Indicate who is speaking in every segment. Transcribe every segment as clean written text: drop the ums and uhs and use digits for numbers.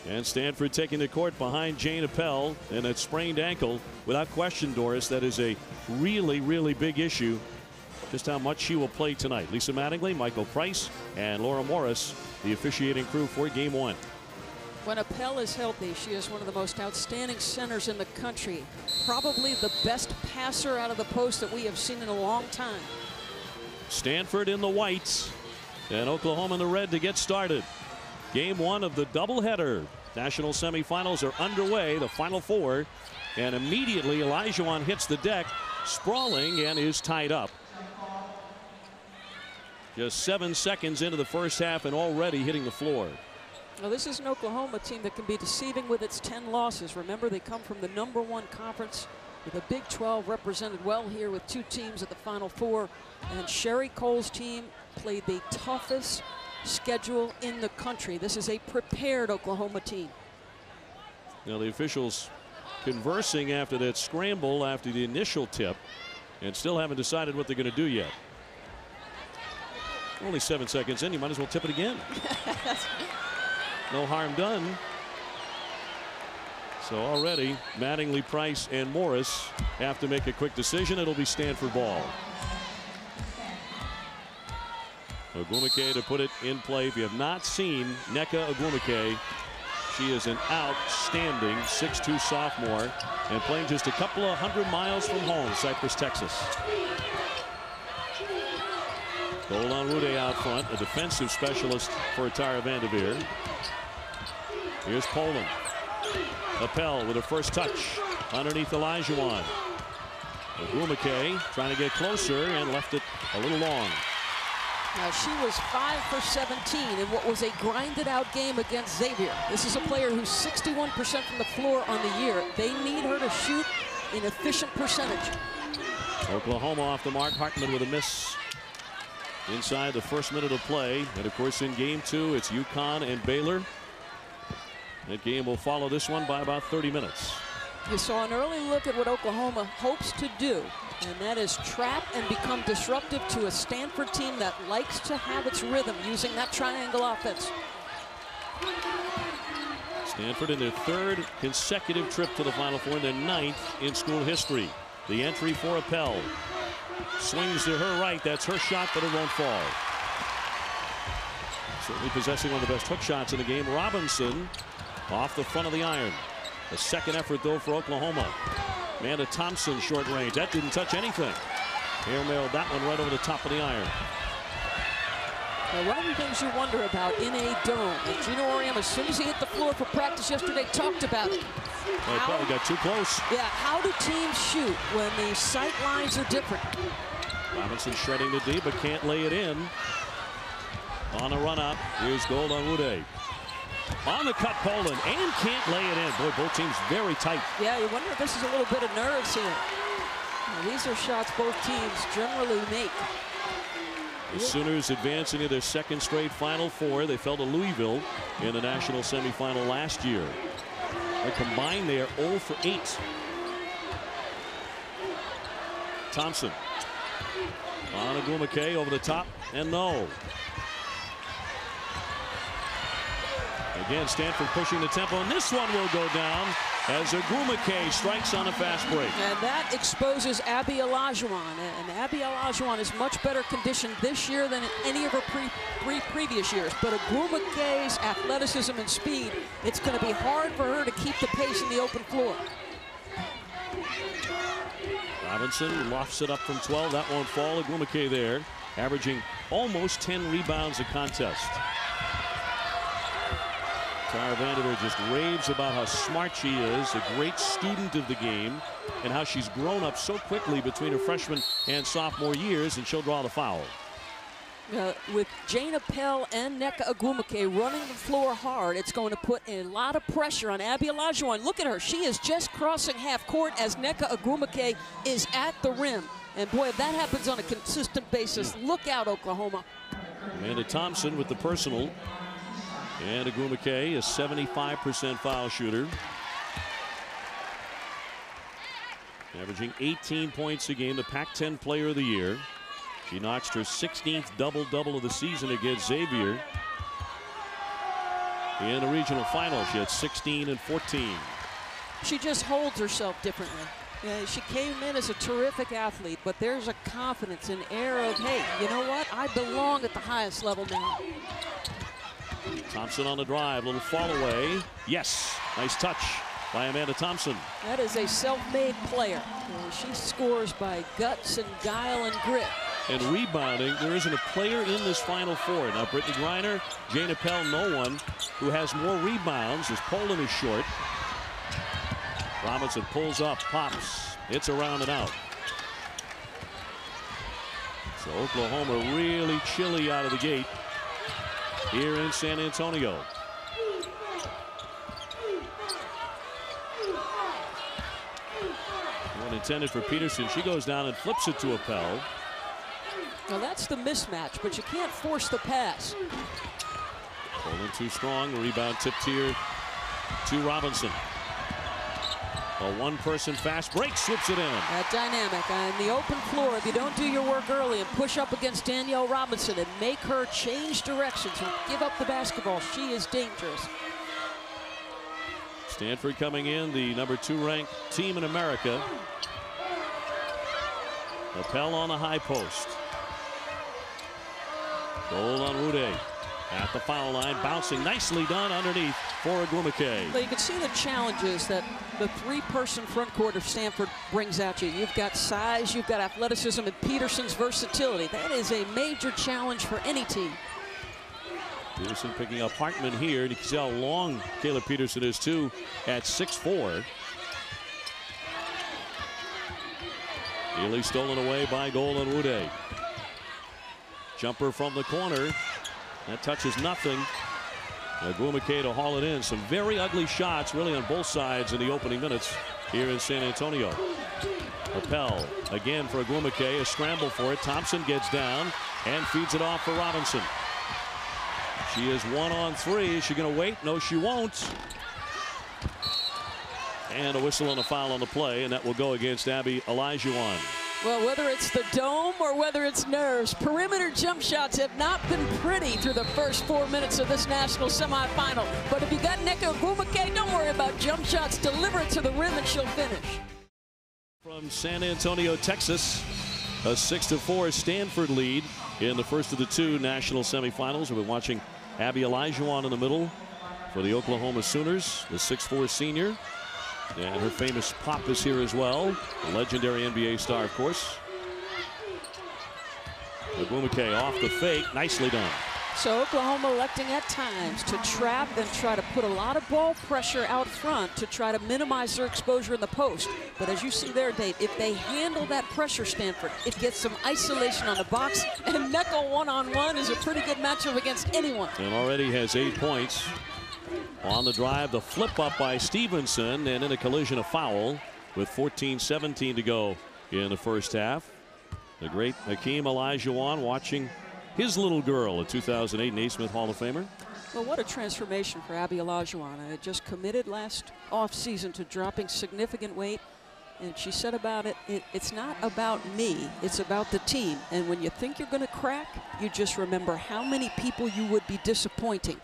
Speaker 1: And Stanford taking the court behind Jane Appel and that sprained ankle. Without question, Doris, that is a really, really big issue. Just how much she will play tonight. Lisa Mattingly, Michael Price, and Laura Morris, the officiating crew for Game 1.
Speaker 2: When Appel is healthy, she is one of the most outstanding centers in the country. Probably the best passer out of the post that we have seen in a long time.
Speaker 1: Stanford in the whites and Oklahoma in the red to get started. Game 1 of the doubleheader. National semifinals are underway, the Final Four. And immediately Olajuwon hits the deck, sprawling, and is tied up. Just 7 seconds into the first half and already hitting the floor.
Speaker 2: Well, this is an Oklahoma team that can be deceiving with its 10 losses. Remember, they come from the #1 conference with a Big 12 represented well here with 2 teams at the Final Four. And Sherry Cole's team played the toughest schedule in the country. This is a prepared Oklahoma team.
Speaker 1: Now the officials conversing after that scramble after the initial tip and still haven't decided what they're going to do yet. Only 7 seconds in, you might as well tip it again. No harm done. So already Mattingly, Price, and Morris have to make a quick decision. It'll be Stanford ball. Ogwumike to put it in play. If you have not seen Nneka Ogwumike, she is an outstanding 6'2" sophomore and playing just a couple of 100 miles from home, Cypress, Texas. Onwumike out front, a defensive specialist for Tara Vanderveer. Here's Poland. Appel with her first touch underneath Olajuwon. Ogwumike trying to get closer and left it a little long.
Speaker 2: Now she was 5 for 17 in what was a grinded out game against Xavier. This is a player who's 61% from the floor on the year. They need her to shoot in efficient percentage.
Speaker 1: Oklahoma off the mark. Hartman with a miss inside the first minute of play. And of course in game 2 it's UConn and Baylor. That game will follow this one by about 30 minutes.
Speaker 2: You saw an early look at what Oklahoma hopes to do, and that is trap and become disruptive to a Stanford team that likes to have its rhythm using that triangle offense.
Speaker 1: Stanford in their 3rd consecutive trip to the Final Four, their 9th in school history. The entry for Appel. Swings to her right. That's her shot, but it won't fall. Certainly possessing one of the best hook shots in the game. Robinson off the front of the iron. A second effort, though, for Oklahoma. Amanda Thompson, short range. That didn't touch anything. Airmailed that one right over the top of the iron.
Speaker 2: Now, one of the things you wonder about in a dome, and Gino Auriemma, as soon as he hit the floor for practice yesterday, talked about it.
Speaker 1: They probably got too close.
Speaker 2: Yeah, how do teams shoot when the sight lines are different?
Speaker 1: Robinson shredding the D, but can't lay it in. On the run up, here's Onwumike. On the cut, Poland, and can't lay it in. Boy, both teams very tight.
Speaker 2: Yeah, you wonder if this is a little bit of nerves here. Now, these are shots both teams generally make.
Speaker 1: The Sooners advancing to their 2nd straight Final Four. They fell to Louisville in the national semifinal last year. Combined, they are 0 for 8. Thompson. On Ogwumike over the top, and no. Again, Stanford pushing the tempo, and this one will go down as Ogwumike strikes on a fast break.
Speaker 2: And that exposes Abby Olajuwon. And Abby Olajuwon is much better conditioned this year than in any of her previous years. But Ogwumike's athleticism and speed, it's going to be hard for her to keep the pace in the open floor.
Speaker 1: Robinson lofts it up from 12. That won't fall. Ogwumike there, averaging almost 10 rebounds a contest. Tara Vanderveer just raves about how smart she is, a great student of the game, and how she's grown up so quickly between her freshman and sophomore years, and she'll draw the foul.
Speaker 2: With Jane Appel and Nneka Ogwumike running the floor hard, it's going to put a lot of pressure on Abby Olajuwon. Look at her. She is just crossing half court as Nneka Ogwumike is at the rim. And boy, if that happens on a consistent basis, look out, Oklahoma.
Speaker 1: Amanda Thompson with the personal. And Ogwumike, a 75% foul shooter. Averaging 18 points a game, the Pac-10 Player of the Year. She notched her 16th double-double of the season against Xavier. in the regional final. She had 16 and 14.
Speaker 2: She just holds herself differently. Yeah, she came in as a terrific athlete, but there's a confidence, an air of, hey, you know what? I belong at the highest level now.
Speaker 1: Thompson on the drive, little fall away. Yes, nice touch by Amanda Thompson.
Speaker 2: That is a self-made player. She scores by guts and guile and grit.
Speaker 1: And rebounding, there isn't a player in this Final Four. Now, Brittany Greiner, Jeanette Poland, no one who has more rebounds as Poland is short. Robinson pulls up, pops. It's around and out. So Oklahoma really chilly out of the gate here in San Antonio. One intended for Peterson. She goes down and flips it to Appel.
Speaker 2: Well, that's the mismatch, but you can't force the pass.
Speaker 1: Poland too strong. The rebound tipped here to Robinson. A one-person fast break, slips it in.
Speaker 2: That dynamic on the open floor. If you don't do your work early and push up against Danielle Robinson and make her change directions or give up the basketball, she is dangerous.
Speaker 1: Stanford coming in, the #2 ranked team in America. Appel on the high post. Goal on Wude. At the foul line, bouncing nicely done underneath for Ogwumike.
Speaker 2: Well, you can see the challenges that the three-person front court of Stanford brings at you. You've got size, you've got athleticism, and Peterson's versatility. That is a major challenge for any team.
Speaker 1: Peterson picking up Hartman here, and you can see how long Kayla Peterson is too at 6'4". Nearly stolen away by Golden Wude. Jumper from the corner. That touches nothing. Ogwumike to haul it in. Some very ugly shots really on both sides in the opening minutes here in San Antonio. Appel again for Ogwumike. A scramble for it. Thompson gets down and feeds it off for Robinson. She is 1-on-3. Is she going to wait? No, she won't. And a whistle and a foul on the play, and that will go against Abby Olajuwon.
Speaker 2: Well, whether it's the dome or whether it's nerves, perimeter jump shots have not been pretty through the first 4 minutes of this national semifinal. But if you got Nneka Ogwumike, don't worry about jump shots. Deliver it to the rim and she'll finish.
Speaker 1: From San Antonio, Texas, a 6-4 Stanford lead in the first of the two national semifinals. We've been watching Abby Olajuwon in the middle for the Oklahoma Sooners, the 6'4 senior. And her famous pop is here as well. The legendary NBA star, of course. Ogwumike off the fake. Nicely done.
Speaker 2: So Oklahoma electing at times to trap and try to put a lot of ball pressure out front to try to minimize their exposure in the post. But as you see there, Dave, if they handle that pressure, Stanford, it gets some isolation on the box. And Nneka one-on-one is a pretty good matchup against anyone.
Speaker 1: And already has 8 points. On the drive, the flip up by Stevenson, and in a collision, a foul with 14-17 to go in the first half. The great Hakeem Olajuwon watching his little girl, a 2008 Naismith Hall of Famer.
Speaker 2: Well, what a transformation for Abby Olajuwon. I just committed last offseason to dropping significant weight. And she said about it, it's not about me, it's about the team. And when you think you're going to crack, you just remember how many people you would be disappointing.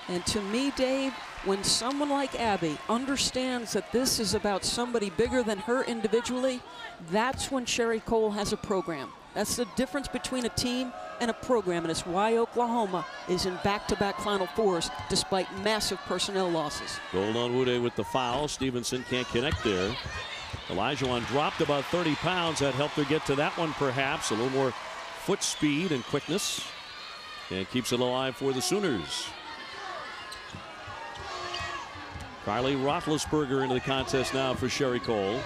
Speaker 2: And to me, Dave, when someone like Abby understands that this is about somebody bigger than her individually, that's when Sherry Cole has a program. That's the difference between a team and a program, and it's why Oklahoma is in back-to-back Final Fours despite massive personnel losses.
Speaker 1: Gold on Wude with the foul. Stevenson can't connect there. Olajuwon dropped about 30 pounds. That helped her get to that one, perhaps. A little more foot speed and quickness. And keeps it alive for the Sooners. Carly Roethlisberger into the contest now for Sherry Cole.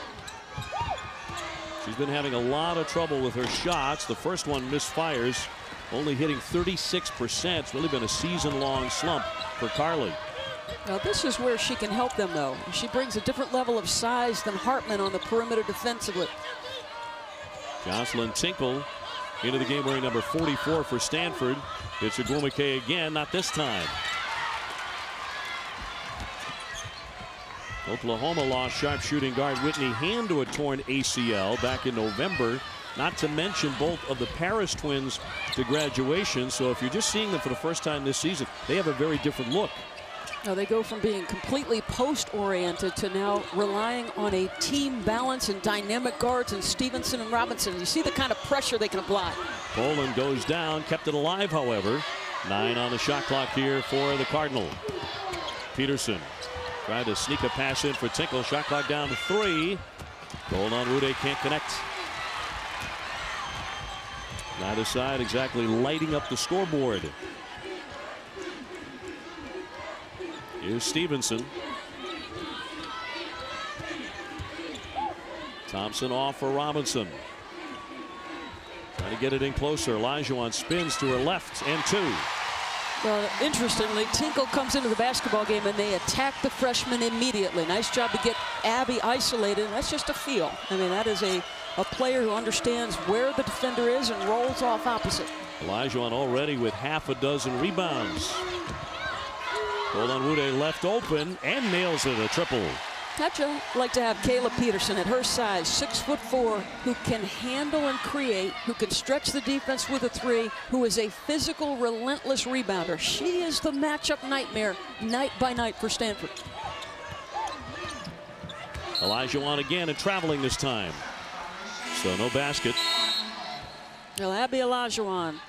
Speaker 1: She's been having a lot of trouble with her shots. The first one misfires, only hitting 36%. It's really been a season-long slump for Carly.
Speaker 2: Now this is where she can help them, though. She brings a different level of size than Hartman on the perimeter defensively.
Speaker 1: Jocelyn Tinkle into the game wearing number 44 for Stanford. It's Ogwumike again, not this time. Oklahoma lost sharpshooting guard Whitney Hand to a torn ACL back in November. Not to mention both of the Paris twins to graduation. So if you're just seeing them for the first time this season, they have a very different look.
Speaker 2: Now they go from being completely post-oriented to now relying on a team balance and dynamic guards in Stevenson and Robinson. You see the kind of pressure they can apply.
Speaker 1: Poland goes down, kept it alive, however. 9 on the shot clock here for the Cardinal. Peterson tried to sneak a pass in for Tinkle. Shot clock down to 3. Goal on Wude, can't connect. Neither side exactly lighting up the scoreboard. Here's Stevenson. Thompson off for Robinson. Trying to get it in closer. Olajuwon spins to her left and 2.
Speaker 2: Well, interestingly, Tinkle comes into the basketball game and they attack the freshman immediately. Nice job to get Abby isolated. And that's just a feel. I mean, that is a player who understands where the defender is and rolls off opposite.
Speaker 1: Olajuwon already with half a dozen rebounds. Hold on, Wude left open and nails it, a triple.
Speaker 2: How'd you like to have Kayla Peterson at her size, 6'4", who can handle and create, who can stretch the defense with a 3, who is a physical, relentless rebounder. She is the matchup nightmare night by night for Stanford.
Speaker 1: Olajuwon again and traveling this time. So no basket.
Speaker 2: Well, Abby Olajuwon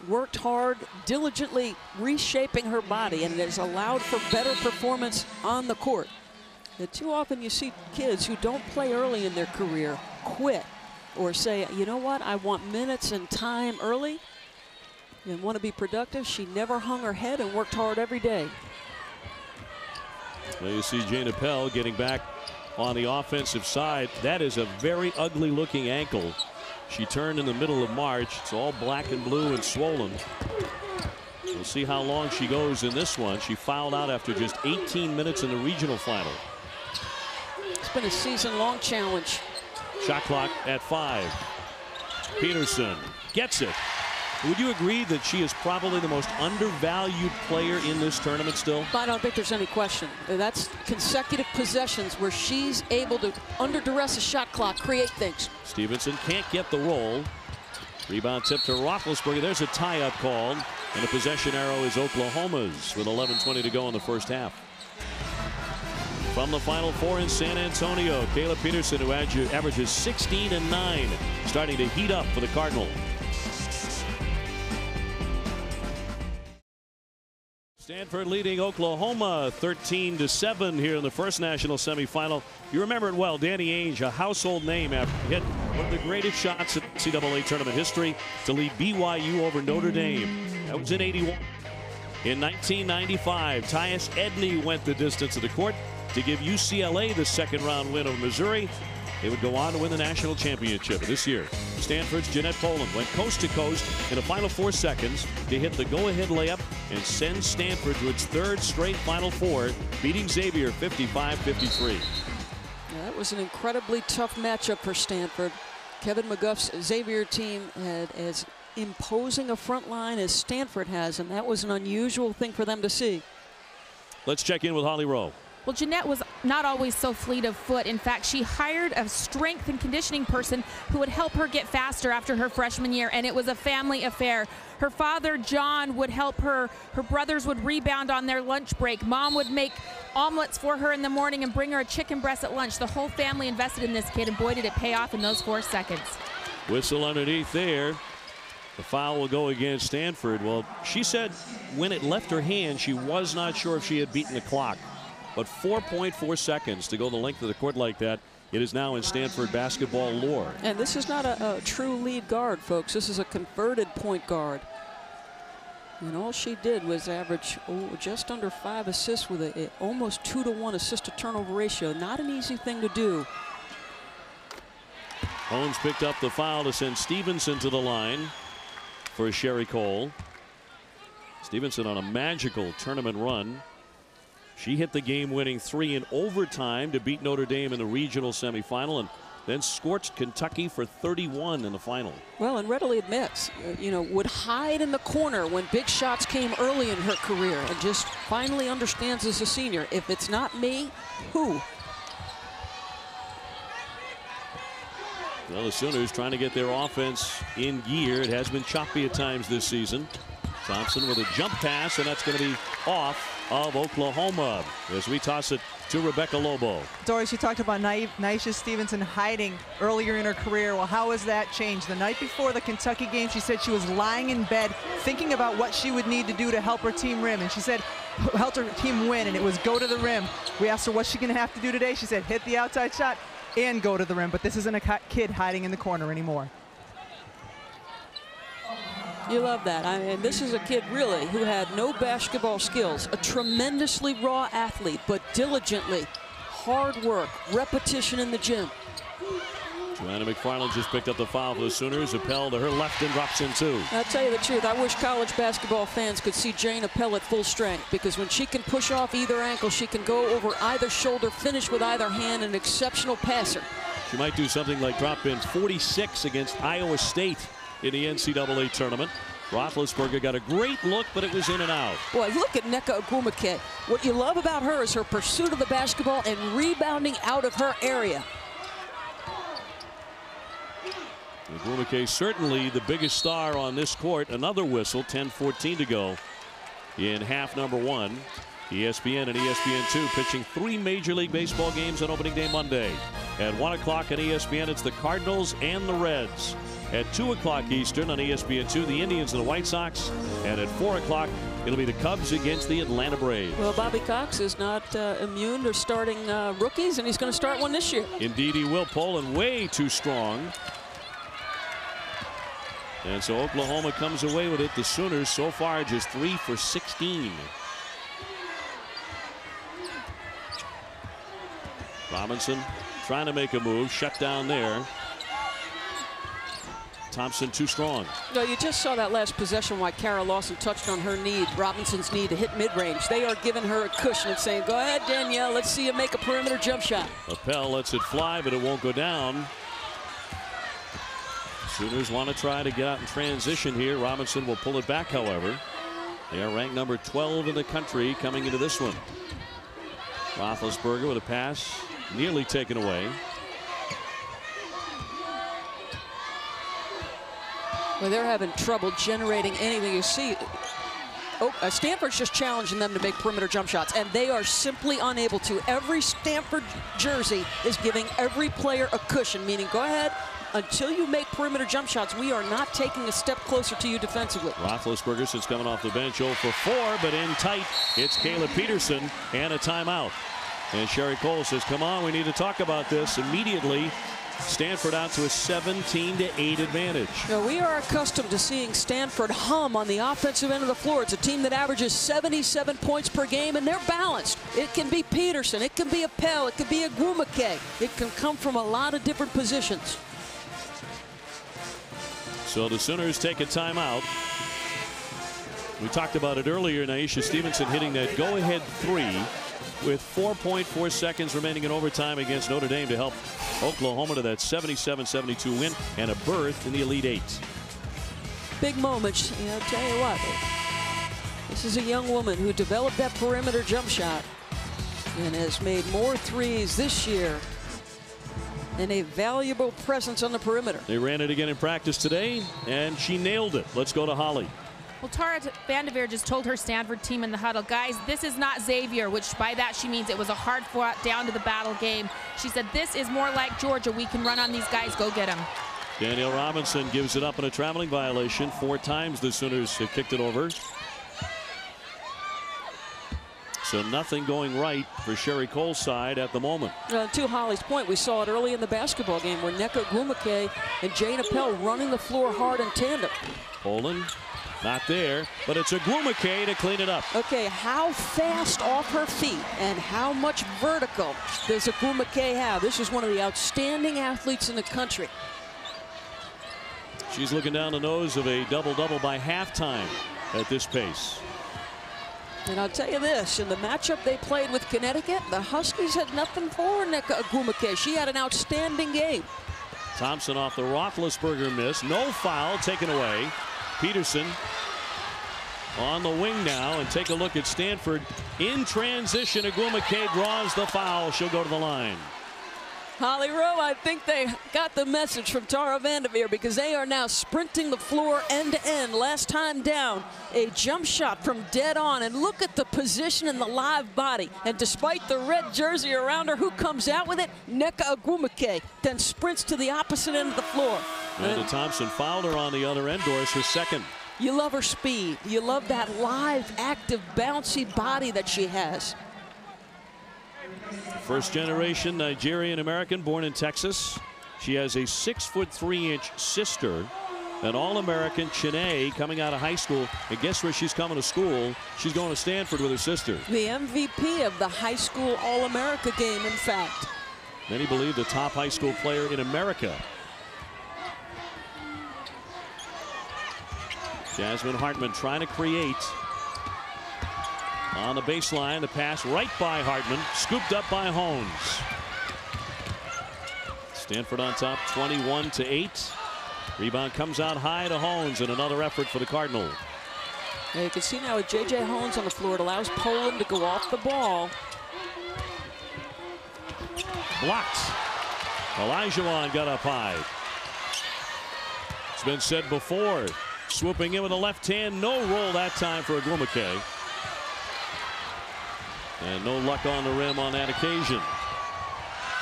Speaker 2: worked hard, diligently reshaping her body, and it has allowed for better performance on the court. And too often you see kids who don't play early in their career quit or say, you know what, I want minutes and time early and want to be productive. She never hung her head and worked hard every day.
Speaker 1: Well, you see Jeanette Poland getting back on the offensive side. That is a very ugly looking ankle. She turned in the middle of March. It's all black and blue and swollen. We'll see how long she goes in this one. She fouled out after just 18 minutes in the regional final.
Speaker 2: It's been a season-long challenge.
Speaker 1: Shot clock at 5. Peterson gets it. Would you agree that she is probably the most undervalued player in this tournament still?
Speaker 2: I don't think there's any question. That's consecutive possessions where she's able to, under duress a shot clock, create things.
Speaker 1: Stevenson can't get the roll. Rebound tip to Roethlisberger. There's a tie-up called, and the possession arrow is Oklahoma's with 11:20 to go in the first half. From the Final Four in San Antonio, Kayla Peterson, who averages 16 and 9, starting to heat up for the Cardinal. Stanford leading Oklahoma 13-7 here in the first national semifinal. You remember it well. Danny Ainge, a household name, after hit one of the greatest shots in NCAA tournament history to lead BYU over Notre Dame. That was in '81. In 1995, Tyus Edney went the distance of the court to give UCLA the second round win over Missouri. They would go on to win the national championship. This year, Stanford's Jeanette Poland went coast to coast in the final 4 seconds to hit the go-ahead layup and send Stanford to its 3rd straight Final Four, beating Xavier 55-53.
Speaker 2: Yeah, that was an incredibly tough matchup for Stanford. Kevin McGuff's Xavier team had as imposing a front line as Stanford has, and that was an unusual thing for them to see.
Speaker 1: Let's check in with Holly Rowe.
Speaker 3: Well, Jeanette was not always so fleet of foot. In fact, she hired a strength and conditioning person who would help her get faster after her freshman year, and it was a family affair. Her father, John, would help her. Her brothers would rebound on their lunch break. Mom would make omelets for her in the morning and bring her a chicken breast at lunch. The whole family invested in this kid, and boy, did it pay off in those 4 seconds. Whistle
Speaker 1: underneath there. The foul will go against Stanford. Well, she said when it left her hand, she was not sure if she had beaten the clock. But 4.4 seconds to go the length of the court like that. It is now in Stanford basketball lore.
Speaker 2: And this is not a true lead guard, folks. This is a converted point guard. And all she did was average just under 5 assists with a almost 2-to-1 assist-to-turnover ratio. Not an easy thing to do.
Speaker 1: Holmes picked up the foul to send Stevenson to the line for Sherry Cole. Stevenson on a magical tournament run. She hit the game-winning 3 in overtime to beat Notre Dame in the regional semifinal, and then scorched Kentucky for 31 in the final.
Speaker 2: Well, and readily admits, would hide in the corner when big shots came early in her career, and just finally understands as a senior, if it's not me, who? Well,
Speaker 1: the Sooners trying to get their offense in gear. It has been choppy at times this season. Thompson with a jump pass, and that's going to be off of Oklahoma as we toss it to Rebecca Lobo.
Speaker 4: Doris, you talked about Naisha Stevenson hiding earlier in her career. Well, how has that changed? The night before the Kentucky game, she said she was lying in bed thinking about what she would need to do to help her team rim. And she said, help her team win, and it was go to the rim. We asked her what's she going to have to do today. She said, hit the outside shot and go to the rim. But this isn't a kid hiding in the corner anymore.
Speaker 2: You love that. I mean, this is a kid really who had no basketball skills, a tremendously raw athlete, but diligently, hard work, repetition in the gym.
Speaker 1: Joanna McFarland just picked up the foul for the Sooners. Appel to her left and drops in two.
Speaker 2: I'll tell you the truth, I wish college basketball fans could see Jane Appel at full strength, because when she can push off either ankle, she can go over either shoulder, finish with either hand, an exceptional passer.
Speaker 1: She might do something like drop in 46 against Iowa State in the NCAA tournament. Roethlisberger got a great look, but it was in and out.
Speaker 2: Boy, look at Nneka Ogwumike. What you love about her is her pursuit of the basketball and rebounding out of her area.
Speaker 1: Ogwumike certainly the biggest star on this court. Another whistle, 10:14 to go in half number one. ESPN and ESPN2 pitching 3 Major League Baseball games on opening day Monday. At 1 o'clock on ESPN, it's the Cardinals and the Reds. At 2 o'clock Eastern on ESPN2, the Indians and the White Sox. And at 4 o'clock, it'll be the Cubs against the Atlanta Braves.
Speaker 2: Well, Bobby Cox is not immune to starting rookies, and he's going to start one this year.
Speaker 1: Indeed he will. Poland way too strong. And so Oklahoma comes away with it. The Sooners so far just 3 for 16. Robinson trying to make a move, shut down there. Thompson too strong.
Speaker 2: No, you just saw that last possession why Kara Lawson touched on her need, Robinson's need to hit mid-range. They are giving her a cushion and saying, go ahead, Danielle, let's see you make a perimeter jump shot.
Speaker 1: Appel lets it fly, but it won't go down. Sooners want to try to get out in transition here. Robinson will pull it back, however. They are ranked number 12 in the country coming into this one. Roethlisberger with a pass nearly taken away.
Speaker 2: Well, they're having trouble generating anything. You see, Stanford's just challenging them to make perimeter jump shots, and they are simply unable to. Every Stanford jersey is giving every player a cushion, meaning go ahead, until you make perimeter jump shots, we are not taking a step closer to you defensively.
Speaker 1: Roethlisberger, since coming off the bench, 0 for 4, but in tight, it's Kayla Peterson and a timeout. And Sherry Cole says, come on, we need to talk about this immediately. Stanford out to a 17-8 advantage.
Speaker 2: Now, we are accustomed to seeing Stanford hum on the offensive end of the floor. It's a team that averages 77 points per game, and they're balanced. It can be Peterson, it can be Appel, it can be Ogwumike. It can come from a lot of different positions.
Speaker 1: So the Sooners take a timeout. We talked about it earlier. Naisha Stevenson hitting that go-ahead 3 with 4.4 seconds remaining in overtime against Notre Dame to help Oklahoma to that 77-72 win and a berth in the Elite Eight.
Speaker 2: Big moments. You know, I'll tell you what, this is a young woman who developed that perimeter jump shot and has made more threes this year and a valuable presence on the perimeter.
Speaker 1: They ran it again in practice today, and she nailed it. Let's go to Holly.
Speaker 3: Well, Tara Vanderveer just told her Stanford team in the huddle, guys, this is not Xavier, which by that she means it was a hard-fought, down-to-the-battle game. She said, this is more like Georgia. We can run on these guys. Go get them.
Speaker 1: Danielle Robinson gives it up in a traveling violation. 4 times the Sooners have kicked it over. So nothing going right for Sherry Cole's side at the moment.
Speaker 2: To Holly's point, we saw it early in the basketball game where Nneka Ogwumike and Jane Appel running the floor hard in tandem.
Speaker 1: Poland not there, but it's Ogwumike to clean it up.
Speaker 2: Okay, how fast off her feet and how much vertical does Ogwumike have? This is one of the outstanding athletes in the country.
Speaker 1: She's looking down the nose of a double-double by halftime at this pace.
Speaker 2: And I'll tell you this, in the matchup they played with Connecticut, the Huskies had nothing for Nneka Ogwumike. She had an outstanding game.
Speaker 1: Thompson off the Roethlisberger miss. No foul taken away. Peterson on the wing now, and take a look at Stanford in transition. Ogwumike draws the foul. She'll go to the line.
Speaker 2: Holly Rowe, I think they got the message from Tara Vanderveer because they are now sprinting the floor end to end. Last time down, a jump shot from dead on. And look at the position in the live body. And despite the red jersey around her, who comes out with it? Ogwumike. Then sprints to the opposite end of the floor.
Speaker 1: And Thompson fouled her on the other end, Doris, her second.
Speaker 2: You love her speed. You love that live, active, bouncy body that she has.
Speaker 1: First generation Nigerian American, born in Texas. She has a 6'3" sister, an All-American, Jeanette, coming out of high school. And guess where she's coming to school? She's going to Stanford with her sister.
Speaker 2: The MVP of the high school All-America game, in fact.
Speaker 1: Many believe the top high school player in America. Jasmine Hartman trying to create. On the baseline, the pass right by Hartman, scooped up by Holmes. Stanford on top, 21-8. Rebound comes out high to Holmes, and another effort for the Cardinal.
Speaker 2: Now you can see now with J.J. Holmes on the floor, it allows Poland to go off the ball.
Speaker 1: Blocked. Olajuwon got up high. It's been said before, swooping in with a left hand, no roll that time for Ogwumike. And no luck on the rim on that occasion.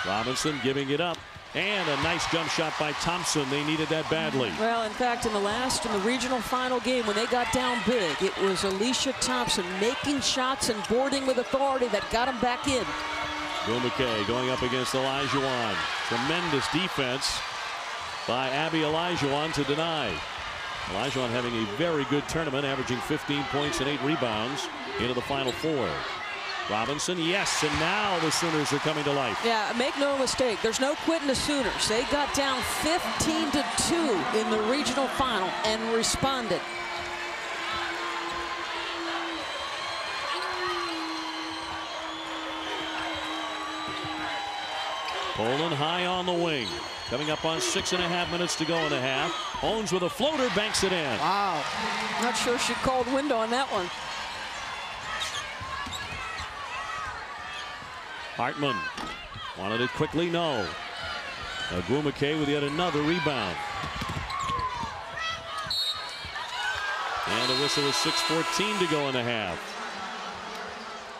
Speaker 1: Robinson giving it up. And a nice jump shot by Thompson. They needed that badly.
Speaker 2: Well, in fact, in the regional final game, when they got down big, it was Naisha Thompson making shots and boarding with authority that got them back in.
Speaker 1: Ogwumike going up against Olajuwon. Tremendous defense by Abby Olajuwon to deny. Olajuwon having a very good tournament, averaging 15 points and 8 rebounds into the Final Four. Robinson, yes, and now the Sooners are coming to life.
Speaker 2: Yeah, make no mistake, there's no quitting the Sooners. They got down 15-2 in the regional final and responded.
Speaker 1: Poland high on the wing. Coming up on 6.5 minutes to go in the half. Holmes with a floater, banks it in.
Speaker 2: Wow, not sure she called window on that one.
Speaker 1: Hartman wanted it quickly, no. Ogwumike with yet another rebound. And a whistle with 6:14 to go in the half.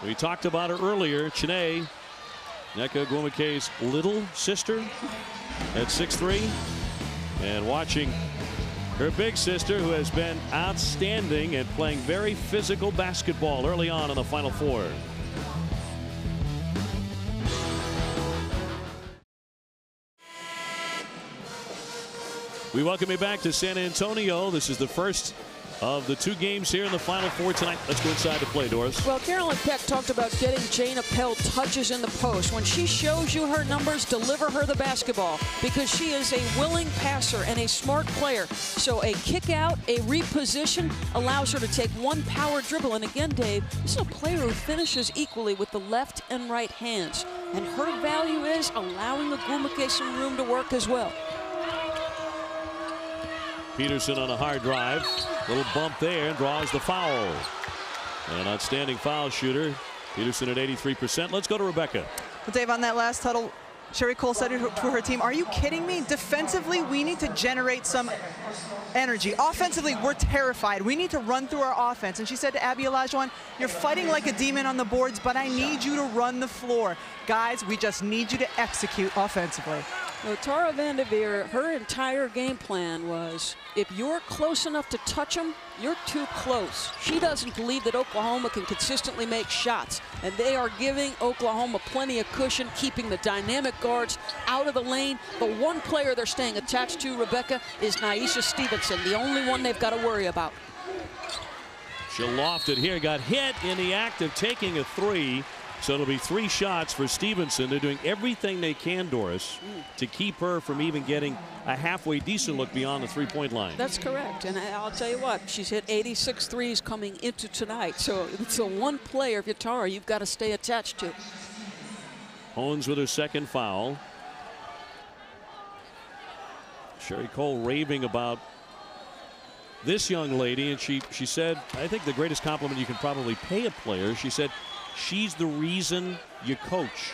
Speaker 1: We talked about her earlier, Jeanette, Ogwumike's little sister at 6'3", and watching her big sister, who has been outstanding and playing very physical basketball early on in the Final Four. We welcome you back to San Antonio. This is the first of the 2 games here in the Final Four tonight. Let's go inside to play, Doris.
Speaker 2: Well, Carolyn Peck talked about getting Jane Appel touches in the post. When she shows you her numbers, deliver her the basketball, because she is a willing passer and a smart player. So a kick out, a reposition allows her to take one power dribble. And again, Dave, this is a player who finishes equally with the left and right hands. And her value is allowing Ogwumike some room to work as well.
Speaker 1: Peterson on a hard drive. Little bump there, draws the foul. An outstanding foul shooter. Peterson at 83%. Let's go to Rebecca.
Speaker 4: Well, Dave, on that last huddle, Sherry Cole said to her team, are you kidding me? Defensively, we need to generate some energy. Offensively, we're terrified. We need to run through our offense. And she said to Abby Olajuwon, you're fighting like a demon on the boards, but I need you to run the floor. Guys, we just need you to execute offensively.
Speaker 2: Well, Tara Vanderveer, her entire game plan was, if you're close enough to touch them, you're too close. She doesn't believe that Oklahoma can consistently make shots, and they are giving Oklahoma plenty of cushion, keeping the dynamic guards out of the lane. The one player they're staying attached to, Rebecca, is Naisha Stevenson, the only one they've got to worry about.
Speaker 1: She'll loft it here, got hit in the act of taking a 3. So it'll be 3 shots for Stevenson. They're doing everything they can, Doris, to keep her from even getting a halfway decent look beyond the 3-point line.
Speaker 2: That's correct. And I'll tell you what, she's hit 86 threes coming into tonight. So it's the one player, if you're Tara, you've got to stay attached to.
Speaker 1: Holmes with her second foul. Sherry Cole raving about this young lady, and she said, I think the greatest compliment you can probably pay a player, she said, she's the reason you coach.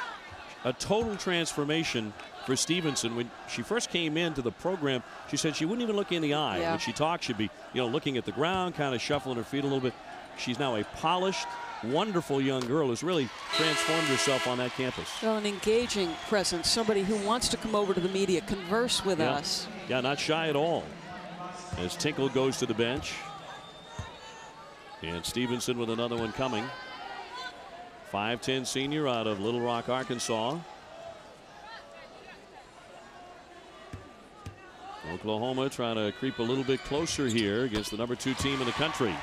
Speaker 1: a total transformation for Stevenson. When she first came into the program, she said she wouldn't even look in the eye.
Speaker 2: Yeah.
Speaker 1: When she talked, she'd be, looking at the ground, kind of shuffling her feet a little bit. She's now a polished, wonderful young girl who's really transformed herself on that campus.
Speaker 2: Well, an engaging presence, somebody who wants to come over to the media, converse with us.
Speaker 1: Yeah, not shy at all. As Tinkle goes to the bench. And Stevenson with another one coming. 5'10" senior out of Little Rock, Arkansas. Oklahoma trying to creep a little bit closer here against the #2 team in the country.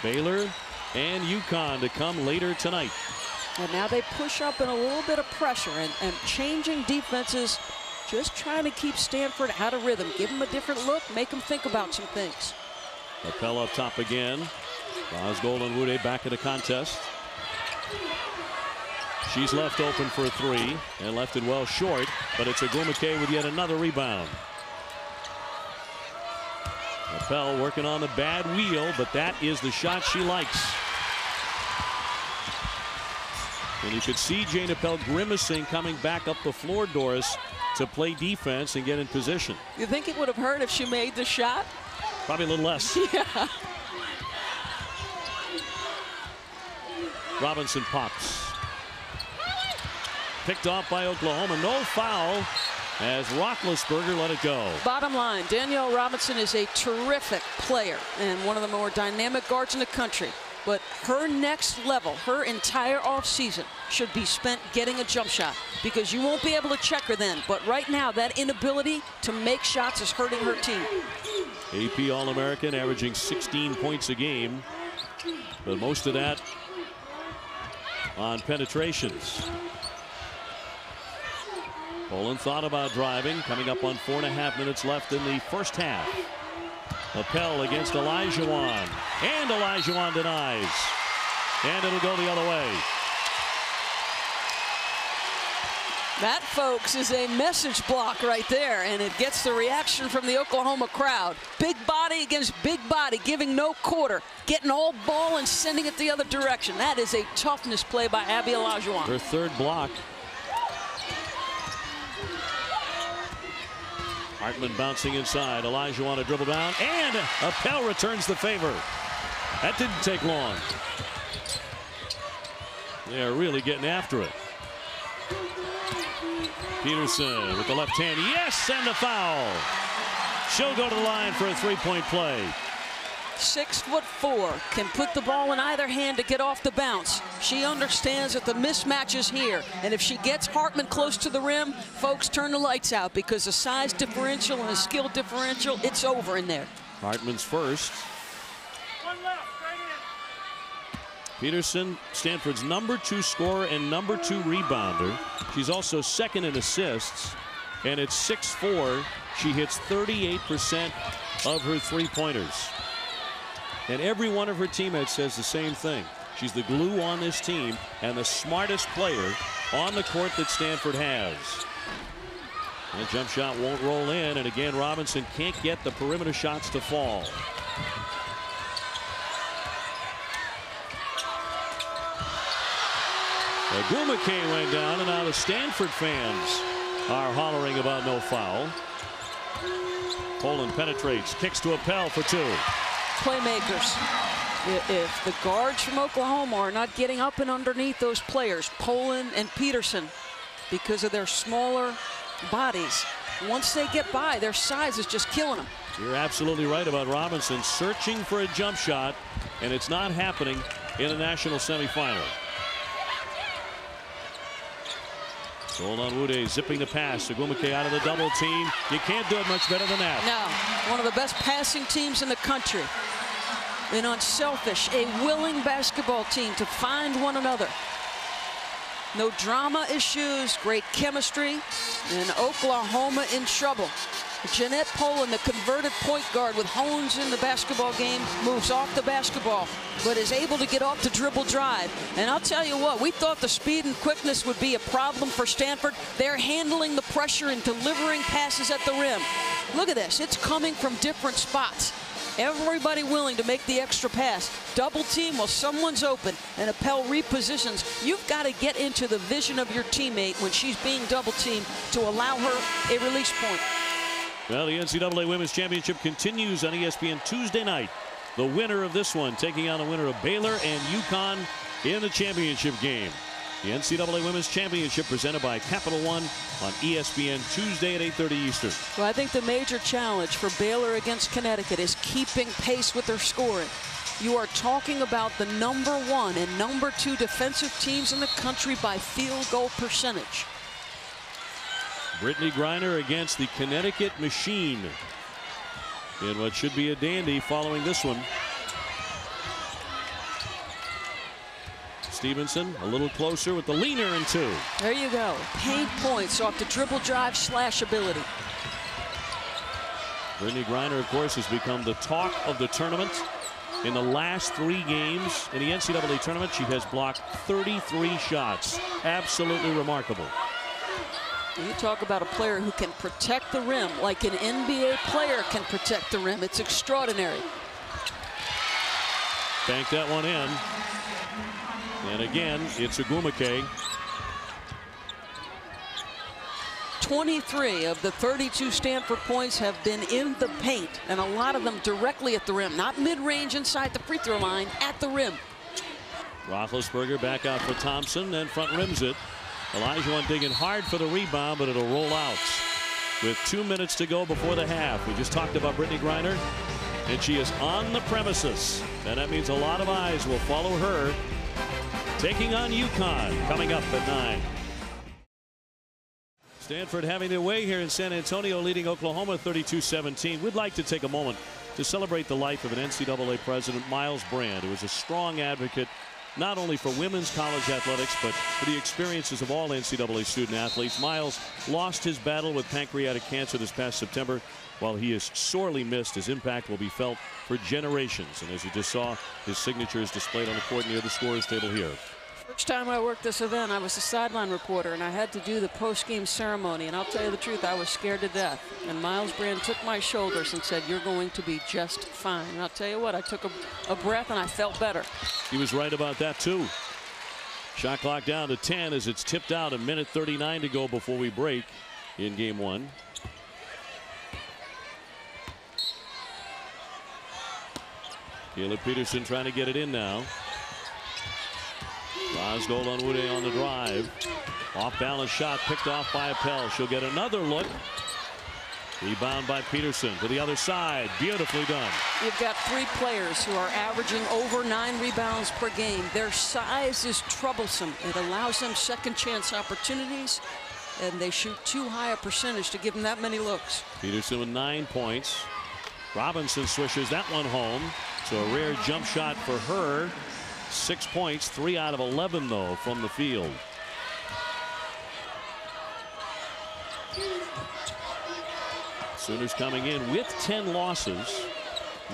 Speaker 1: Baylor and UConn to come later tonight.
Speaker 2: And now they push up in a little bit of pressure and changing defenses, just trying to keep Stanford out of rhythm. Give them a different look, make them think about some things.
Speaker 1: Appel up top again. Osgold and Wude back in the contest. She's left open for a three and left it well short, but it's Ogwumike with yet another rebound. Appel working on the bad wheel, but that is the shot she likes. And you could see Jane Appel grimacing coming back up the floor, Doris, to play defense and get in position.
Speaker 2: You think it would have hurt if she made the shot?
Speaker 1: Probably a little less.
Speaker 2: Yeah.
Speaker 1: Robinson pops. Picked off by Oklahoma. No foul as Roethlisberger let it go.
Speaker 2: Bottom line, Danielle Robinson is a terrific player and one of the more dynamic guards in the country. But her next level, her entire offseason should be spent getting a jump shot, because you won't be able to check her then. But right now, that inability to make shots is hurting her team.
Speaker 1: AP All-American, averaging 16 points a game, but most of that on penetrations. Poland thought about driving, coming up on 4.5 minutes left in the first half. Appel against Olajuwon, and Olajuwon denies, and it'll go the other way.
Speaker 2: That, folks, is a message block right there, and it gets the reaction from the Oklahoma crowd. Big body against big body, giving no quarter, getting all ball and sending it the other direction. That is a toughness play by Abby Olajuwon.
Speaker 1: Her third block. Hartman bouncing inside. Olajuwon a dribble down, and Appel returns the favor. That didn't take long. They're really getting after it. Peterson with the left hand. Yes, and a foul. She'll go to the line for a three-point play.
Speaker 2: 6'4", can put the ball in either hand to get off the bounce. She understands that the mismatch is here, and if she gets Hartman close to the rim, folks, turn the lights out, because the size differential and the skill differential, it's over in there.
Speaker 1: Hartman's first. Peterson, Stanford's #2 scorer and #2 rebounder. She's also second in assists, and at 6'4", she hits 38% of her three-pointers. And every one of her teammates says the same thing. She's the glue on this team and the smartest player on the court that Stanford has. And the jump shot won't roll in, and again Robinson can't get the perimeter shots to fall. Ogwumike went down, and now the Stanford fans are hollering about no foul. Poland penetrates, kicks to Appel for two.
Speaker 2: Playmakers. If the guards from Oklahoma are not getting up and underneath those players, Poland and Peterson, because of their smaller bodies, once they get by, their size is just killing them.
Speaker 1: You're absolutely right about Robinson searching for a jump shot, and it's not happening in a national semifinal. Solon Wude zipping the pass. Ogwumike out of the double team. You can't do it much better than that.
Speaker 2: No, one of the best passing teams in the country. An unselfish, a willing basketball team to find one another. No drama issues, great chemistry, and Oklahoma in trouble. Jeanette Poland, the converted point guard with hones in the basketball game, moves off the basketball, but is able to get off the dribble drive. And I'll tell you what, we thought the speed and quickness would be a problem for Stanford. They're handling the pressure and delivering passes at the rim. Look at this, it's coming from different spots. Everybody willing to make the extra pass. Double team while someone's open and Appel repositions. You've got to get into the vision of your teammate when she's being double teamed to allow her a release point.
Speaker 1: Well, the NCAA Women's Championship continues on ESPN Tuesday night. The winner of this one taking on the winner of Baylor and UConn in the championship game. The NCAA Women's Championship presented by Capital One on ESPN Tuesday at 8:30 Eastern.
Speaker 2: Well, I think the major challenge for Baylor against Connecticut is keeping pace with their scoring. You are talking about the #1 and #2 defensive teams in the country by field goal percentage.
Speaker 1: Brittany Greiner against the Connecticut Machine in what should be a dandy following this one. Stevenson a little closer with the leaner and 2.
Speaker 2: There you go. Paint points off the dribble drive slash ability.
Speaker 1: Brittany Greiner, of course, has become the talk of the tournament. In the last 3 games in the NCAA tournament, she has blocked 33 shots. Absolutely remarkable.
Speaker 2: You talk about a player who can protect the rim like an NBA player can protect the rim. It's extraordinary.
Speaker 1: Bank that one in. And again, it's Ogwumike.
Speaker 2: 23 of the 32 Stanford points have been in the paint, and a lot of them directly at the rim, not mid-range inside the free throw line, at the rim.
Speaker 1: Roethlisberger back out for Thompson and front rims it. Olajuwon digging hard for the rebound, but it'll roll out with 2 minutes to go before the half. We just talked about Brittany Greiner, and she is on the premises, and that means a lot of eyes will follow her. Taking on UConn coming up at 9. Stanford having their way here in San Antonio, leading Oklahoma 32-17. We'd like to take a moment to celebrate the life of an NCAA president, Miles Brand, who was a strong advocate not only for women's college athletics, but for the experiences of all NCAA student athletes. Miles lost his battle with pancreatic cancer this past September. While he is sorely missed, his impact will be felt for generations. And as you just saw, his signature is displayed on the court near the scorer's table here.
Speaker 2: First time I worked this event, I was a sideline reporter, and I had to do the post-game ceremony. And I'll tell you the truth, I was scared to death. And Miles Brand took my shoulders and said, "You're going to be just fine." And I'll tell you what, I took a breath and I felt better.
Speaker 1: He was right about that too. Shot clock down to 10 as it's tipped out. 1:39 to go before we break in game 1. Kayla Peterson trying to get it in now. Rosgold on Wude on the drive. Off balance shot picked off by Appel. She'll get another look. Rebound by Peterson to the other side. Beautifully done.
Speaker 2: You've got 3 players who are averaging over 9 rebounds per game. Their size is troublesome. It allows them second chance opportunities, and they shoot too high a percentage to give them that many looks.
Speaker 1: Peterson with 9 points. Robinson swishes that one home. So a rare jump shot for her. 6 points, 3 out of 11 though from the field. Sooners coming in with 10 losses.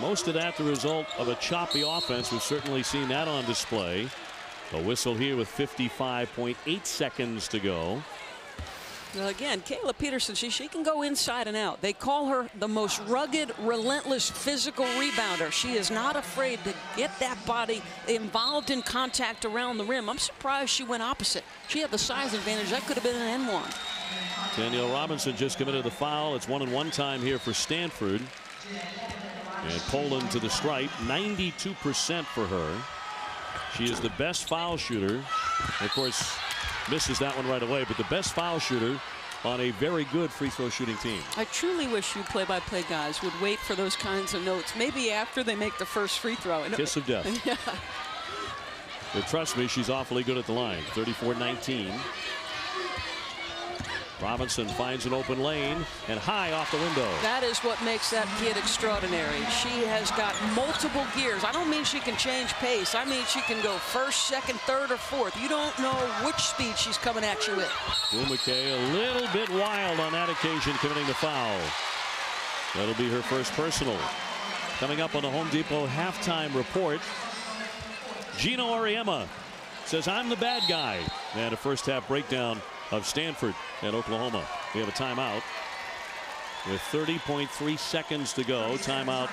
Speaker 1: Most of that the result of a choppy offense. We've certainly seen that on display. A whistle here with 55.8 seconds to go.
Speaker 2: Well, again, Kayla Peterson, she can go inside and out. They call her the most rugged, relentless, physical rebounder. She is not afraid to get that body involved in contact around the rim. I'm surprised she went opposite. She had the size advantage. That could have been an N1.
Speaker 1: Danielle Robinson just committed the foul. It's 1-and-1 time here for Stanford. And Poland to the stripe. 92% for her. She is the best foul shooter. Of course, misses that one right away, but the best foul shooter on a very good free throw shooting team.
Speaker 2: I truly wish you play-by-play guys would wait for those kinds of notes, maybe after they make the first free throw.
Speaker 1: Kiss of death.
Speaker 2: Yeah.
Speaker 1: But trust me, she's awfully good at the line. 34-19. Robinson finds an open lane and high off the window.
Speaker 2: That is what makes that kid extraordinary. She has got multiple gears. I don't mean she can change pace. I mean she can go first, second, third, or fourth. You don't know which speed she's coming at you with.
Speaker 1: Ogwumike a little bit wild on that occasion, committing the foul. That'll be her first personal. Coming up on the Home Depot halftime report, Gino Auriemma says, "I'm the bad guy." And a first half breakdown of Stanford and Oklahoma. We have a timeout with 30.3 seconds to go. Timeout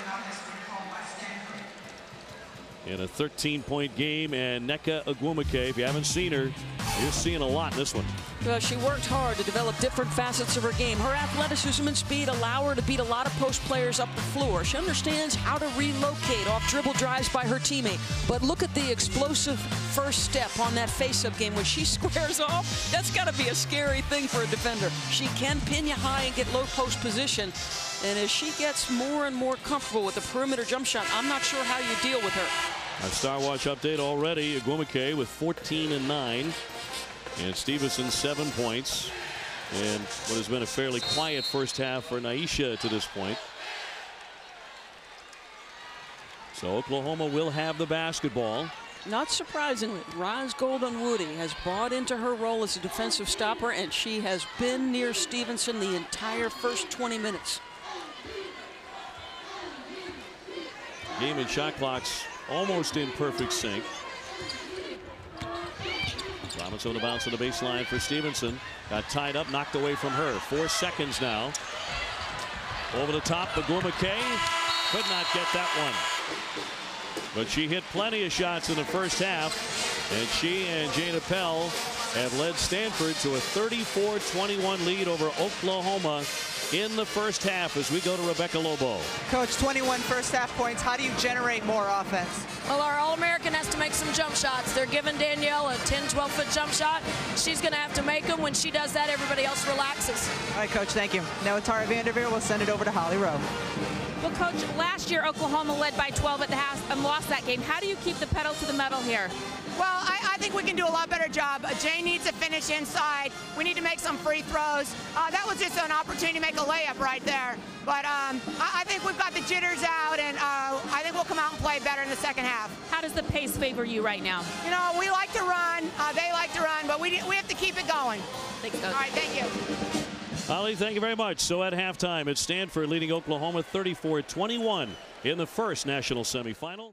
Speaker 1: in a 13-point game. And Nneka Ogwumike, if you haven't seen her, you're seeing a lot in this one.
Speaker 2: Well, she worked hard to develop different facets of her game. Her athleticism and speed allow her to beat a lot of post players up the floor. She understands how to relocate off dribble drives by her teammate. But look at the explosive first step on that face-up game. When she squares off, that's got to be a scary thing for a defender. She can pin you high and get low post position. And as she gets more and more comfortable with the perimeter jump shot, I'm not sure how you deal with her.
Speaker 1: A Star Watch update already. Ogwumike with 14 and 9. And Stevenson 7 points. And what has been a fairly quiet first half for Naisha to this point. So Oklahoma will have the basketball.
Speaker 2: Not surprisingly, Roz Golden-Woody has bought into her role as a defensive stopper, and she has been near Stevenson the entire first 20 minutes.
Speaker 1: Game and shot clocks almost in perfect sync. Robinson with a bounce on the baseline for Stevenson. Got tied up, knocked away from her. 4 seconds now. Over the top, Ogwumike could not get that one. But she hit plenty of shots in the first half. And she and Jeanette Poland have led Stanford to a 34-21 lead over Oklahoma in the first half as we go to Rebecca Lobo.
Speaker 4: Coach, 21 first half points. How do you generate more offense?
Speaker 5: Well, our All-American has to make some jump shots. They're giving Danielle a 10, 12-foot jump shot. She's going to have to make them. When she does that, everybody else relaxes.
Speaker 4: All right, Coach, thank you. Now, Tara Vanderveer will send it over to Holly Rowe.
Speaker 3: Well, Coach, last year Oklahoma led by 12 at the half and lost that game. How do you keep the pedal to the metal here?
Speaker 6: Well, I think we can do a lot better job. Jay needs to finish inside. We need to make some free throws. That was just an opportunity to make a layup right there. But I think we've got the jitters out, and I think we'll come out and play better in the second half.
Speaker 3: How does the pace favor you right now?
Speaker 6: You know, we like to run. They like to run, but we have to keep it going.
Speaker 3: Thanks, Coach.
Speaker 6: All right, thank you.
Speaker 1: Holly, thank you very much. So at halftime, it's Stanford leading Oklahoma 34-21 in the first national semifinal.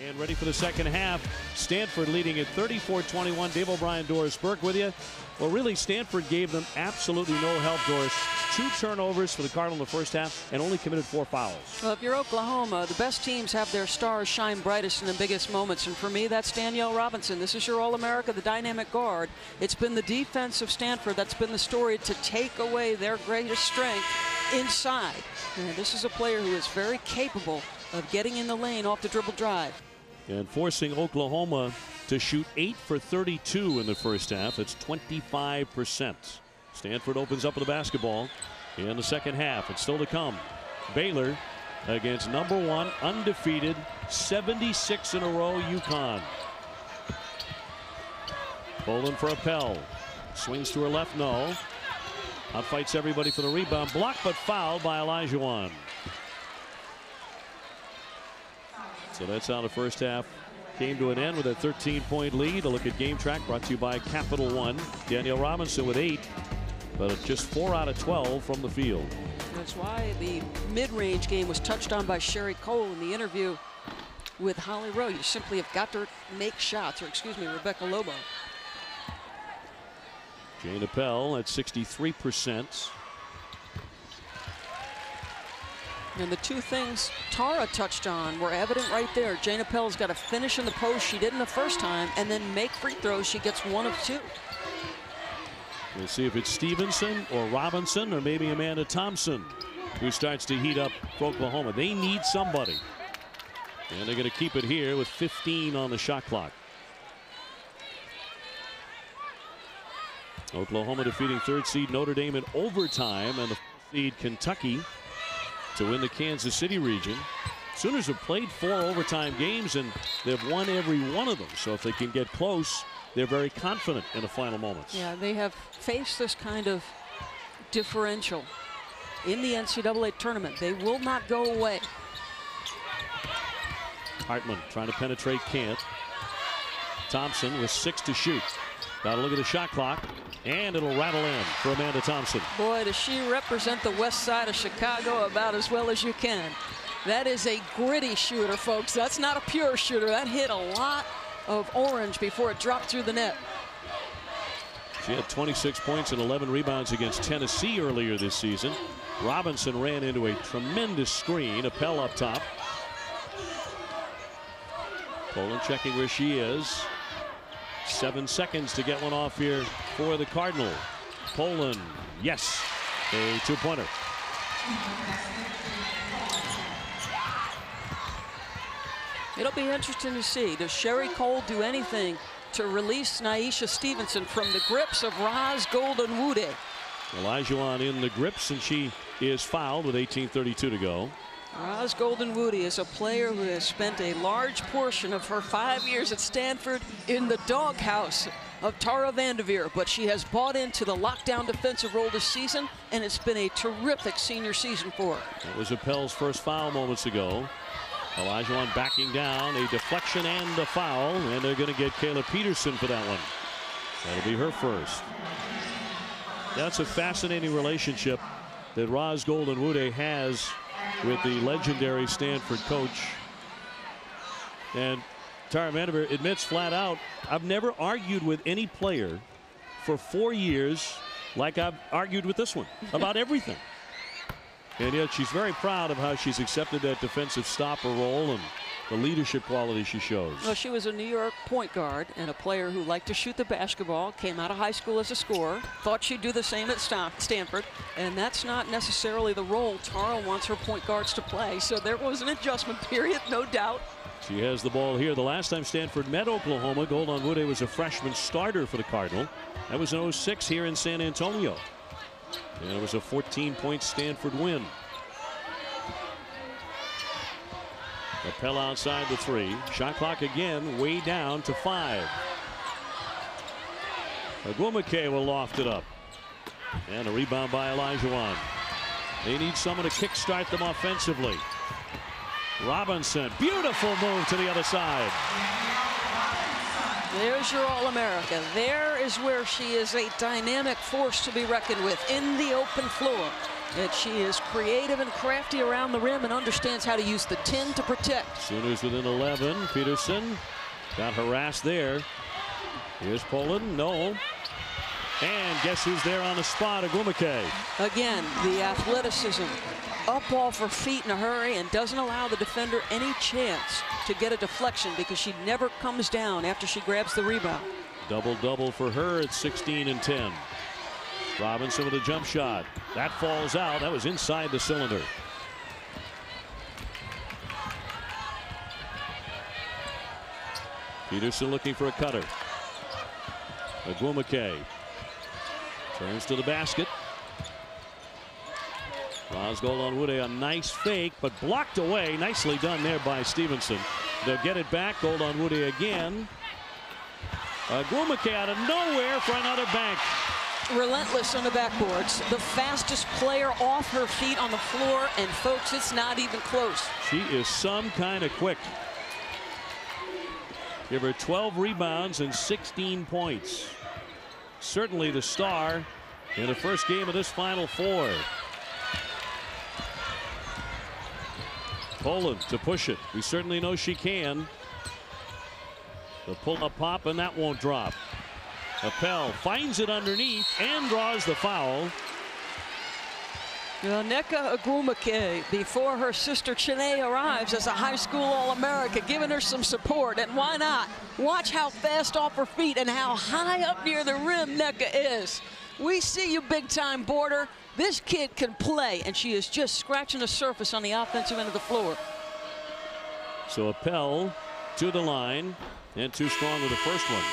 Speaker 1: And ready for the second half, Stanford leading at 34-21. Dave O'Brien, Doris Burke with you. Well, really, Stanford gave them absolutely no help, Doris. 2 turnovers for the Cardinal in the first half and only committed 4 fouls.
Speaker 2: Well, if you're Oklahoma, the best teams have their stars shine brightest in the biggest moments. And for me, that's Danielle Robinson. This is your All-America, the dynamic guard. It's been the defense of Stanford that's been the story to take away their greatest strength inside. And this is a player who is very capable of getting in the lane off the dribble drive.
Speaker 1: And forcing Oklahoma to shoot 8 for 32 in the first half. It's 25%. Stanford opens up with the basketball in the second half. It's still to come. Baylor against #1 undefeated 76 in a row UConn. Poland for Appel. Swings to her left, no. Outfights everybody for the rebound. Blocked but fouled by Olajuwon. So that's how the first half came to an end with a 13-point lead. A look at Game Track brought to you by Capital One. Danielle Robinson with 8, but just 4 out of 12 from the field.
Speaker 2: That's why the mid-range game was touched on by Sherry Cole in the interview with Holly Rowe. You simply have got to make shots, or excuse me, Rebecca Lobo.
Speaker 1: Jane Appel at 63%.
Speaker 2: And the 2 things Tara touched on were evident right there. Jane Appel's got to finish in the post she didn't the first time, and then make free throws. She gets 1 of 2.
Speaker 1: We'll see if it's Stevenson or Robinson or maybe Amanda Thompson who starts to heat up for Oklahoma. They need somebody. And they're going to keep it here with 15 on the shot clock. Oklahoma defeating 3rd seed Notre Dame in overtime, and the 4th seed Kentucky to win the Kansas City region. Sooners have played 4 overtime games and they've won every one of them. So if they can get close, they're very confident in the final moments.
Speaker 2: Yeah, they have faced this kind of differential in the NCAA tournament. They will not go away.
Speaker 1: Hartman trying to penetrate, can't. Thompson with 6 to shoot. Got to look at the shot clock, and it'll rattle in for Amanda Thompson.
Speaker 2: Boy, does she represent the west side of Chicago about as well as you can. That is a gritty shooter, folks. That's not a pure shooter. That hit a lot of orange before it dropped through the net.
Speaker 1: She had 26 points and 11 rebounds against Tennessee earlier this season. Robinson ran into a tremendous screen. Appel up top. Poland checking where she is. 7 seconds to get one off here for the Cardinal. Poland, yes, a two-pointer.
Speaker 2: It'll be interesting to see. Does Sherry Cole do anything to release Naisha Stevenson from the grips of Roz Golden-Wude?
Speaker 1: Olajuwon in the grips, and she is fouled with 18:32 to go.
Speaker 2: Roz Golden-Wude is a player who has spent a large portion of her 5 years at Stanford in the doghouse of Tara Vanderveer, but she has bought into the lockdown defensive role this season, and it's been a terrific senior season for her.
Speaker 1: That was Appel's first foul moments ago. Olajuwon backing down, a deflection and a foul, and they're going to get Kayla Peterson for that one. That'll be her first. That's a fascinating relationship that Roz Golden-Wude has with the legendary Stanford coach. And Tara Vanderveer admits flat out, I've never argued with any player for 4 years like I've argued with this one about everything. And yet she's very proud of how she's accepted that defensive stopper role and the leadership quality she shows.
Speaker 2: Well, she was a New York point guard and a player who liked to shoot the basketball, came out of high school as a scorer, thought she'd do the same at Stanford, and that's not necessarily the role Tara wants her point guards to play. So there was an adjustment period, no doubt.
Speaker 1: She has the ball here. The last time Stanford met Oklahoma, Golden-Wude was a freshman starter for the Cardinal. That was in '06 here in San Antonio. And it was a 14-point Stanford win. Appel outside the three. Shot clock again way down to 5. Ogwumike will loft it up. And a rebound by Olajuwon. They need someone to kickstart them offensively. Robinson, beautiful move to the other side.
Speaker 2: There's your All-America. There is where she is a dynamic force to be reckoned with in the open floor. And she is creative and crafty around the rim and understands how to use the 10 to protect.
Speaker 1: Sooners within 11. Peterson got harassed there. Here's Poland. No. And guess who's there on the spot? Ogwumike.
Speaker 2: Again, the athleticism. Up off her feet in a hurry and doesn't allow the defender any chance to get a deflection because she never comes down after she grabs the rebound.
Speaker 1: Double-double for her at 16 and 10. Robinson with a jump shot. That falls out. That was inside the cylinder. Peterson looking for a cutter. Ogwumike turns to the basket. Roz Golden-Wude, a nice fake, but blocked away. Nicely done there by Stevenson. They'll get it back. Golden-Wude again. Ogwumike out of nowhere for another bank.
Speaker 2: Relentless on the backboards. The fastest player off her feet on the floor, and folks, it's not even close.
Speaker 1: She is some kind of quick. Give her 12 rebounds and 16 points. Certainly the star in the first game of this Final Four. Poland to push it. We certainly know she can. The pull-up pop, and that won't drop. Appel finds it underneath and draws the foul.
Speaker 2: Nneka Ogwumike, before her sister Chene arrives as a high school All-America, giving her some support, and why not? Watch how fast off her feet and how high up near the rim Nneka is. We see you, big-time Border. This kid can play, and she is just scratching the surface on the offensive end of the floor.
Speaker 1: So Appel to the line, and too strong with the first one.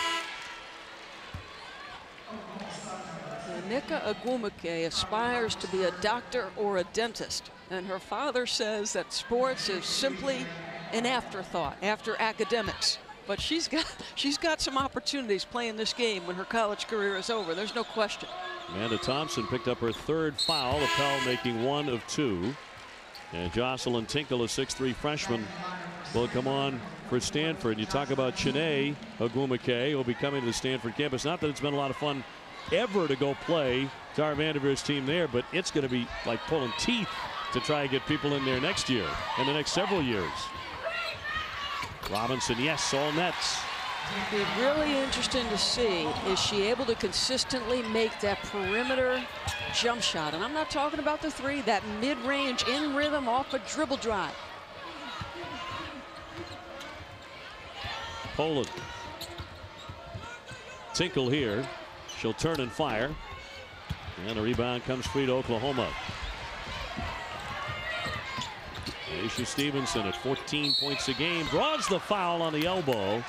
Speaker 2: Nneka Ogwumike aspires to be a doctor or a dentist, and her father says that sports is simply an afterthought after academics. But she's got some opportunities playing this game when her college career is over. There's no question.
Speaker 1: Amanda Thompson picked up her third foul. Appel making 1 of 2. And Jocelyn Tinkle, a 6'3" freshman, will come on for Stanford. You talk about Chene Ogwumike, who will be coming to the Stanford campus. Not that it's been a lot of fun ever to go play Tara Vanderveer's team there, but it's going to be like pulling teeth to try to get people in there next year and the next several years. Robinson, yes, all nets.
Speaker 2: It'd be really interesting to see, is she able to consistently make that perimeter jump shot? And I'm not talking about the three, that mid-range in rhythm off a dribble drive.
Speaker 1: Poland. Tinkle here. She'll turn and fire. And a rebound comes free to Oklahoma. Naisha Stevenson at 14 points a game draws the foul on the elbow.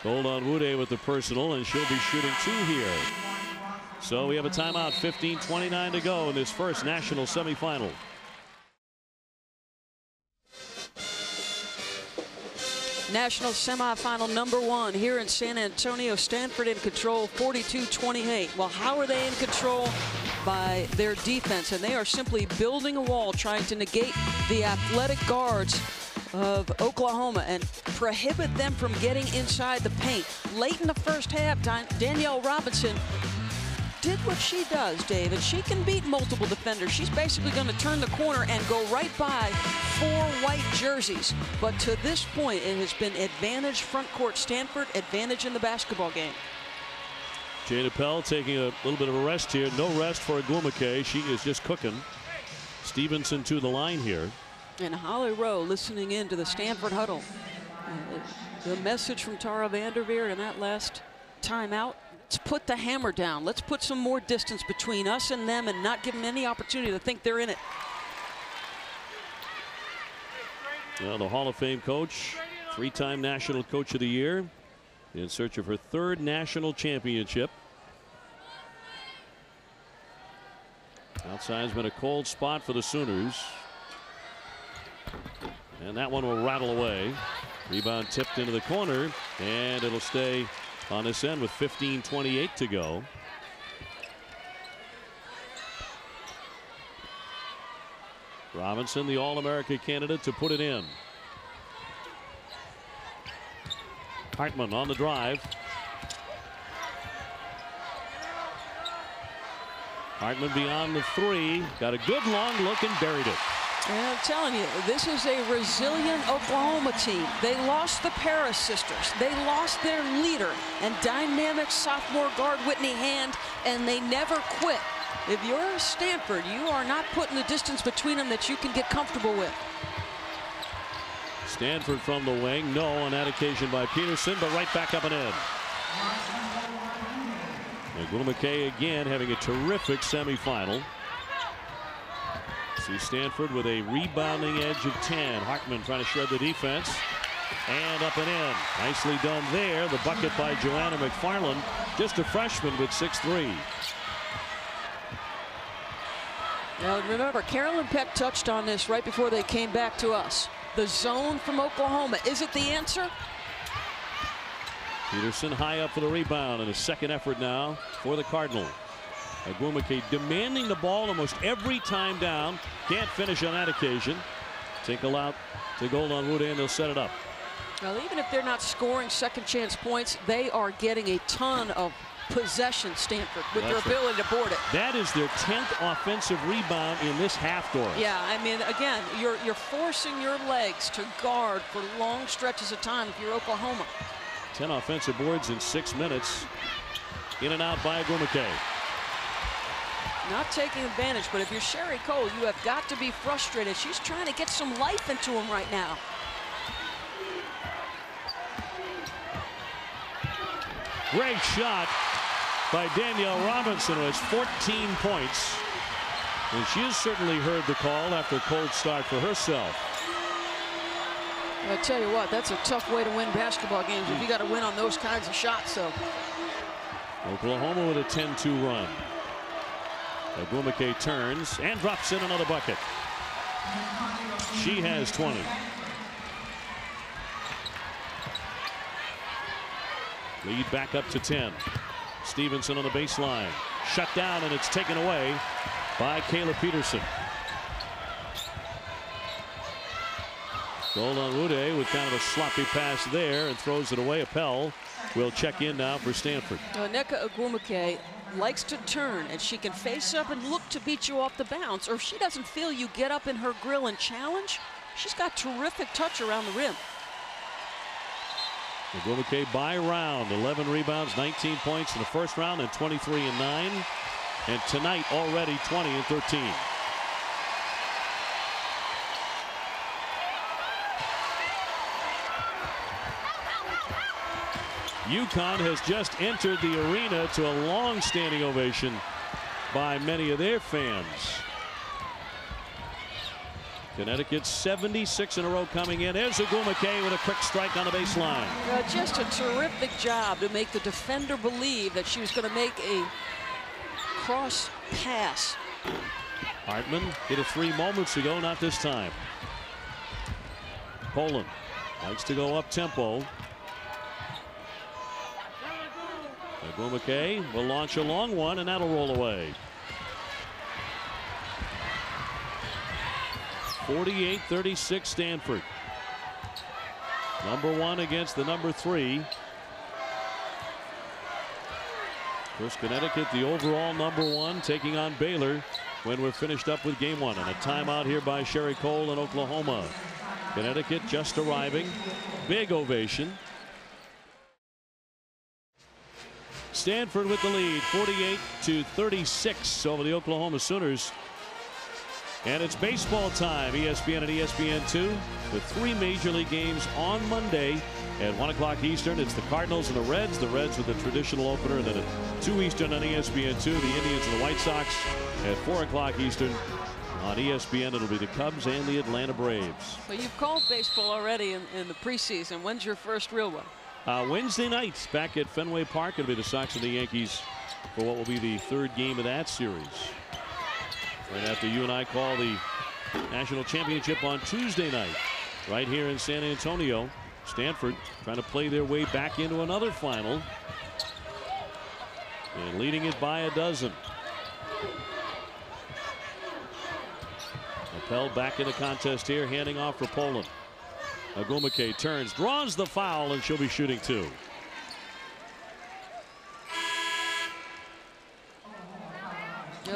Speaker 1: Onwumike with the personal, and she'll be shooting 2 here. So we have a timeout, 15:29 to go in this first national semifinal.
Speaker 2: National semifinal number 1 here in San Antonio. Stanford in control, 42-28. Well, how are they in control? By their defense, and they are simply building a wall, trying to negate the athletic guards of Oklahoma and prohibit them from getting inside the paint. Late in the first half, Danielle Robinson did what she does, Dave, and she can beat multiple defenders. She's basically going to turn the corner and go right by 4 white jerseys. But to this point, it has been advantage front court Stanford, advantage in the basketball game.
Speaker 1: Jeanette Poland taking a little bit of a rest here. No rest for Ogwumike. She is just cooking. Stevenson to the line here.
Speaker 2: And Holly Rowe listening in to the Stanford huddle. The message from Tara Vanderveer in that last timeout: let's put the hammer down. Let's put some more distance between us and them and not give them any opportunity to think they're in it.
Speaker 1: Well, the Hall of Fame coach, 3-time National Coach of the Year, in search of her 3rd national championship. Outside's been a cold spot for the Sooners. And that one will rattle away. Rebound tipped into the corner, and it'll stay on this end with 15:28 to go. Robinson, the All-America candidate, to put it in. Hartman on the drive. Hartman beyond the 3. Got a good long look and buried it.
Speaker 2: And I'm telling you, this is a resilient Oklahoma team. They lost the Paris sisters. They lost their leader and dynamic sophomore guard Whitney Hand, and they never quit. If you're Stanford, you are not putting the distance between them that you can get comfortable with.
Speaker 1: Stanford from the wing. No on that occasion by Peterson, but right back up and in. Ogwumike again having a terrific semifinal. See Stanford with a rebounding edge of 10. Hartman trying to shred the defense. And up and in. Nicely done there. The bucket by Joanna McFarland. Just a freshman with 6'3".
Speaker 2: Now remember, Carolyn Peck touched on this right before they came back to us. The zone from Oklahoma, is it the answer?
Speaker 1: Peterson high up for the rebound, and a second effort now for the Cardinal. Ogwumike demanding the ball almost every time down. Can't finish on that occasion. Tinkle out to Onwumike, and they'll set it up.
Speaker 2: Well, even if they're not scoring second chance points, they are getting a ton of possession, Stanford, with their ability to board it.
Speaker 1: That is their 10th offensive rebound in this half, Doris.
Speaker 2: Yeah, I mean, again, you're forcing your legs to guard for long stretches of time if you're Oklahoma.
Speaker 1: 10 offensive boards in 6 minutes. In and out by Ogwumike.
Speaker 2: Not taking advantage, but if you're Sherry Cole, you have got to be frustrated. She's trying to get some life into him right now.
Speaker 1: Great shot by Danielle Robinson, who has 14 points. And she has certainly heard the call after a cold start for herself.
Speaker 2: I tell you what, that's a tough way to win basketball games if you got to win on those kinds of shots. So
Speaker 1: Oklahoma with a 10-2 run. Ogwumike turns and drops in another bucket. She has 20. Lead back up to 10. Stevenson on the baseline. Shut down, and it's taken away by Kayla Peterson. Onwumike with kind of a sloppy pass there and throws it away. Appel will check in now for Stanford.
Speaker 2: Nneka Ogwumike likes to turn, and she can face up and look to beat you off the bounce, or if she doesn't feel you get up in her grill and challenge, she's got terrific touch around the rim.
Speaker 1: Ogwumike by round, 11 rebounds, 19 points in the first round, and 23 and 9. And tonight already 20 and 13. UConn has just entered the arena to a long-standing ovation by many of their fans. Connecticut 76 in a row coming in. There's Ogwumike with a quick strike on the baseline.
Speaker 2: Just a terrific job to make the defender believe that she was going to make a cross pass.
Speaker 1: Hartman hit a 3 moments ago, not this time. Poland likes to go up tempo. Ogwumike will launch a long one, and that'll roll away. 48-36 Stanford. Number 1 against the number 3. Of course, Connecticut, the overall number 1, taking on Baylor when we're finished up with game 1. And a timeout here by Sherry Cole in Oklahoma. Connecticut just arriving. Big ovation. Stanford with the lead, 48-36 over the Oklahoma Sooners. And it's baseball time. ESPN and ESPN2. The 3 major league games on Monday at 1 o'clock Eastern. It's the Cardinals and the Reds. The Reds with the traditional opener. And then at 2 Eastern on ESPN2, the Indians and the White Sox. At 4 o'clock Eastern on ESPN, it'll be the Cubs and the Atlanta Braves.
Speaker 2: Well, you've called baseball already in the preseason. When's your first real one?
Speaker 1: Wednesday night back at Fenway Park. It'll be the Sox and the Yankees for what will be the 3rd game of that series. Right after you and I call the national championship on Tuesday night, right here in San Antonio. Stanford trying to play their way back into another final and leading it by a dozen. Appel back in the contest here, handing off for Poland. Ogwumike turns, draws the foul, and she'll be shooting 2.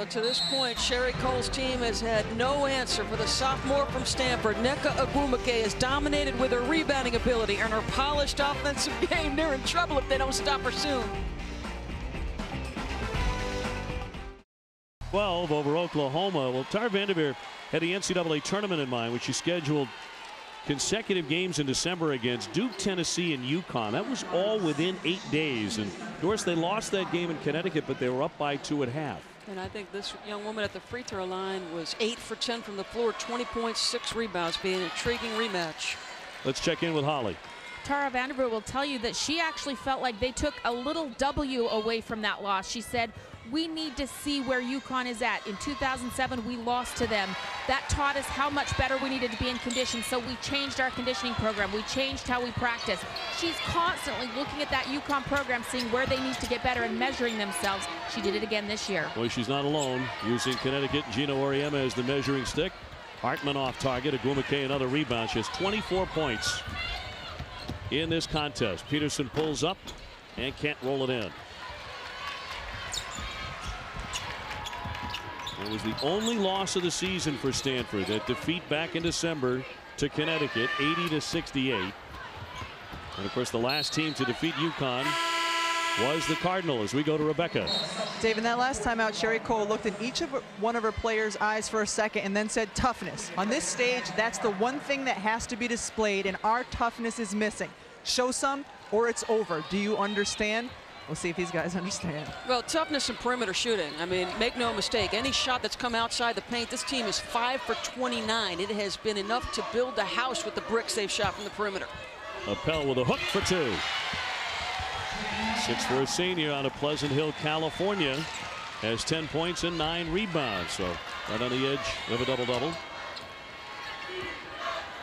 Speaker 2: To this point, Sherry Cole's team has had no answer for the sophomore from Stanford. Nneka Ogwumike is dominated with her rebounding ability and her polished offensive game. They're in trouble if they don't stop her soon.
Speaker 1: 12 over Oklahoma. Well, Tara Vanderveer had the NCAA tournament in mind, which she scheduled consecutive games in December against Duke, Tennessee, and UConn. That was all within 8 days. And of course, they lost that game in Connecticut, but they were up by 2 at half.
Speaker 2: And I think this young woman at the free throw line was 8 for 10 from the floor, 20 points, 6 rebounds, being an intriguing rematch.
Speaker 1: Let's check in with Holly.
Speaker 3: Tara Vanderveer will tell you that she actually felt like they took a little W away from that loss. She said, we need to see where UConn is at. In 2007, we lost to them. That taught us how much better we needed to be in condition, so we changed our conditioning program. We changed how we practice. She's constantly looking at that UConn program, seeing where they need to get better and measuring themselves. She did it again this year.
Speaker 1: Boy, she's not alone. Using Connecticut, Gina Auriemma as the measuring stick. Hartman off target. Ogwumike another rebound. She has 24 points in this contest. Peterson pulls up and can't roll it in. It was the only loss of the season for Stanford. That defeat back in December to Connecticut, 80-68. And of course, the last team to defeat UConn was the Cardinal. As we go to Rebecca.
Speaker 4: Dave, in that last time out, Sherry Cole looked in each of one of her players' eyes for a second and then said toughness. On this stage, that's the one thing that has to be displayed, and our toughness is missing. Show some or it's over. Do you understand? We'll see if these guys understand.
Speaker 2: Well, toughness and perimeter shooting. I mean, make no mistake, any shot that's come outside the paint, this team is 5 for 29. It has been enough to build a house with the bricks they've shot from the perimeter.
Speaker 1: Appel with a hook for 2. 6'4" senior out of Pleasant Hill, California, has 10 points and 9 rebounds. So right on the edge of a double-double.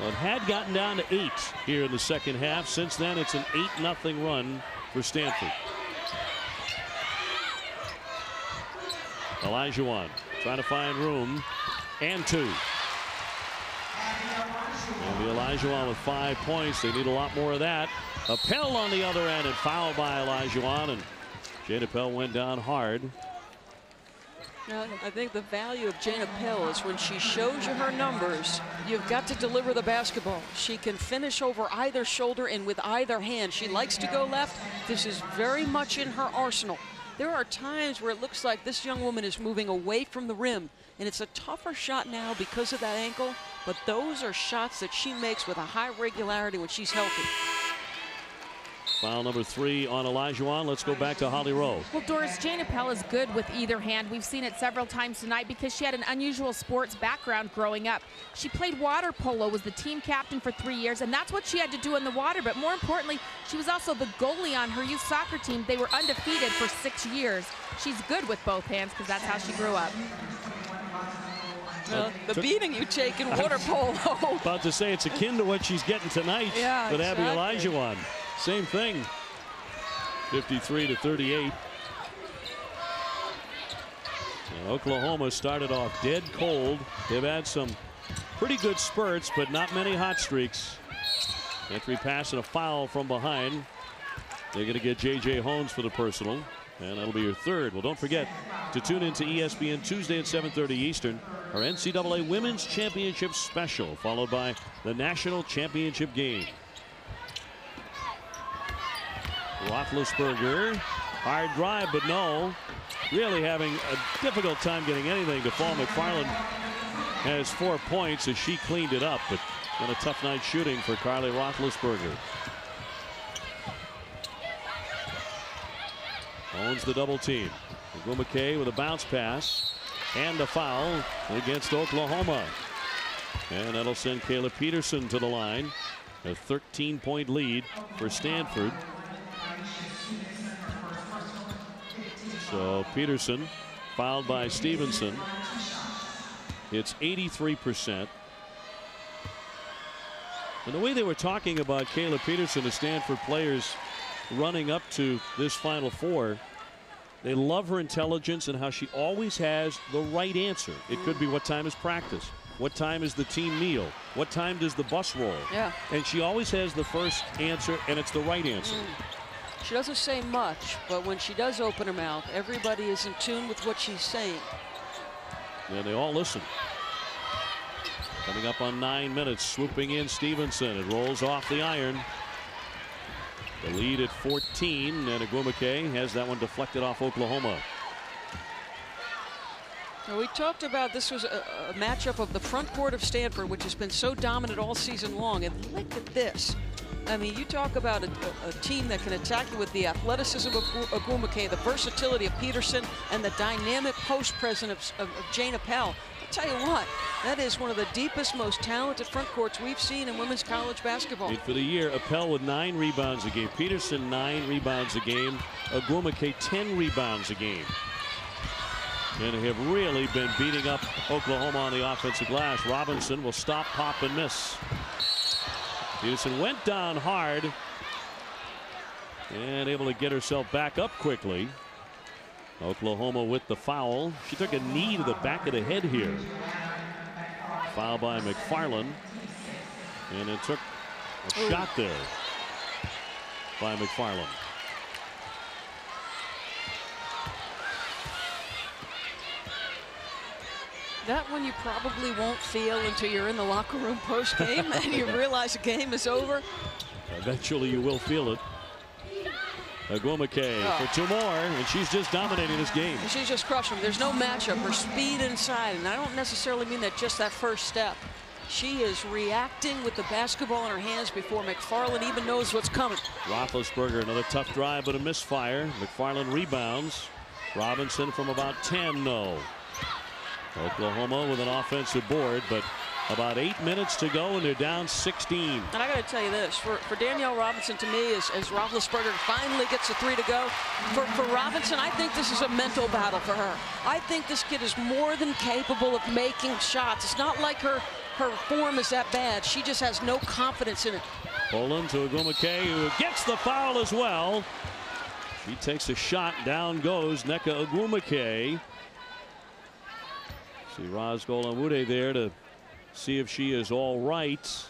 Speaker 1: Well, it had gotten down to 8 here in the second half. Since then, it's an 8-0 run for Stanford. Olajuwon trying to find room, and 2. And the Olajuwon with 5 points. They need a lot more of that. Appel on the other end and fouled by Olajuwon, and Jane Appel went down hard.
Speaker 2: Now, I think the value of Jane Appel is when she shows you her numbers, you've got to deliver the basketball. She can finish over either shoulder and with either hand. She likes to go left. This is very much in her arsenal. There are times where it looks like this young woman is moving away from the rim, and it's a tougher shot now because of that ankle, but those are shots that she makes with a high regularity when she's healthy.
Speaker 1: Foul number 3 on Olajuwon. Let's go back to Holly Rowe.
Speaker 3: Well, Doris, Jeanette Poland is good with either hand. We've seen it several times tonight because she had an unusual sports background growing up. She played water polo, was the team captain for 3 years, and that's what she had to do in the water. But more importantly, she was also the goalie on her youth soccer team. They were undefeated for 6 years. She's good with both hands because that's how she grew up.
Speaker 2: The beating you take in water polo.
Speaker 1: About to say it's akin to what she's getting tonight.
Speaker 2: Yeah,
Speaker 1: with Abby
Speaker 2: exactly.
Speaker 1: Olajuwon. Same thing. 53-38. And Oklahoma started off dead cold. They've had some pretty good spurts, but not many hot streaks. Entry pass and a foul from behind. They're going to get J.J. Hones for the personal, and that'll be your third. Well, don't forget to tune into ESPN Tuesday at 7:30 Eastern. Our NCAA Women's Championship Special, followed by the National Championship game. Roethlisberger, hard drive, but no. Really having a difficult time getting anything to fall. McFarland has 4 points as she cleaned it up, but been a tough night shooting for Carly Roethlisberger. Owns the double team. Ogwumike with a bounce pass and a foul against Oklahoma. And that'll send Kayla Peterson to the line. A 13-point lead for Stanford. So Peterson fouled by Stevenson. It's 83%. And the way they were talking about Kayla Peterson, the Stanford players running up to this Final Four, they love her intelligence and how she always has the right answer. It could be what time is practice, what time is the team meal, what time does the bus roll.
Speaker 2: Yeah.
Speaker 1: And she always has the first answer, and it's the right answer.
Speaker 2: She doesn't say much, but when she does open her mouth, everybody is in tune with what she's saying.
Speaker 1: And they all listen. Coming up on 9 minutes, swooping in Stevenson. It rolls off the iron. The lead at 14, and Ogwumike has that one deflected off Oklahoma.
Speaker 2: Now, we talked about this was a matchup of the front court of Stanford, which has been so dominant all season long. And look at this. I mean, you talk about a team that can attack you with the athleticism of Ogwumike, the versatility of Peterson, and the dynamic post presence of Jeanette Poland. I'll tell you what, that is one of the deepest, most talented front courts we've seen in women's college basketball.
Speaker 1: For the year, Appel with 9 rebounds a game. Peterson 9 rebounds a game. Ogwumike 10 rebounds a game. And they have really been beating up Oklahoma on the offensive glass. Robinson will stop, pop, and miss. Peterson went down hard and able to get herself back up quickly. Oklahoma with the foul. She took a knee to the back of the head here. Foul by McFarland. And it took a shot there by McFarland.
Speaker 2: That one you probably won't feel until you're in the locker room post game and you realize the game is over.
Speaker 1: Eventually you will feel it. Ogwumike for 2 more, and she's just dominating this game.
Speaker 2: She's just crushing them. There's no matchup. Her speed inside, and I don't necessarily mean that just that first step. She is reacting with the basketball in her hands before McFarland even knows what's coming.
Speaker 1: Roethlisberger, another tough drive, but a misfire. McFarland rebounds. Robinson from about 10, no. Oklahoma with an offensive board, but about 8 minutes to go, and they're down 16.
Speaker 2: And I got to tell you this, for Danielle Robinson, to me, as Roethlisberger finally gets a 3 to go, for Robinson, I think this is a mental battle for her. I think this kid is more than capable of making shots. It's not like her form is that bad. She just has no confidence in it.
Speaker 1: Poland to Ogwumike, who gets the foul as well. She takes a shot, down goes Nneka Ogwumike. See Raz Golonwude there to see if she is all right.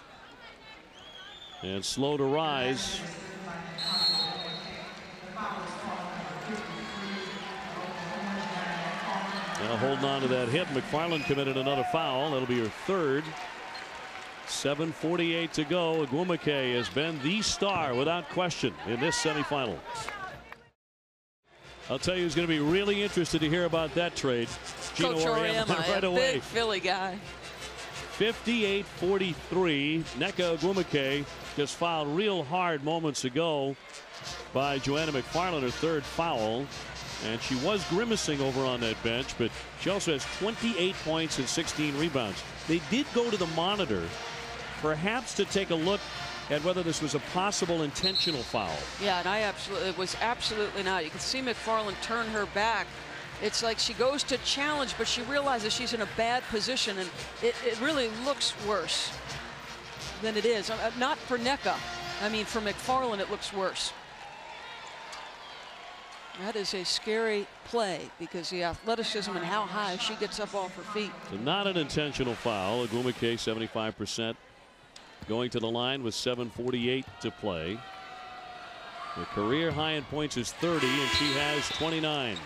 Speaker 1: And slow to rise. Now holding on to that hip, McFarland committed another foul. That'll be her third. 7:48 to go. Ogwumike has been the star without question in this semifinal. I'll tell you who's going to be really interested to hear about that trade.
Speaker 2: Coach Oriema,
Speaker 1: right away.
Speaker 2: Big Philly guy.
Speaker 1: 58-43. Nneka Ogwumike just fouled real hard moments ago by Joanna McFarland, her third foul. And she was grimacing over on that bench, but she also has 28 points and 16 rebounds. They did go to the monitor, perhaps to take a look at whether this was a possible intentional foul.
Speaker 2: Yeah, and it was absolutely not. You can see McFarland turn her back. It's like she goes to challenge, but she realizes she's in a bad position, and it really looks worse than it is. Not for Nneka. I mean, for McFarland, it looks worse. That is a scary play because the athleticism and how high she gets up off her feet.
Speaker 1: So not an intentional foul. Ogwumike 75%. Going to the line with 7:48 to play. The career high in points is 30, and she has 29.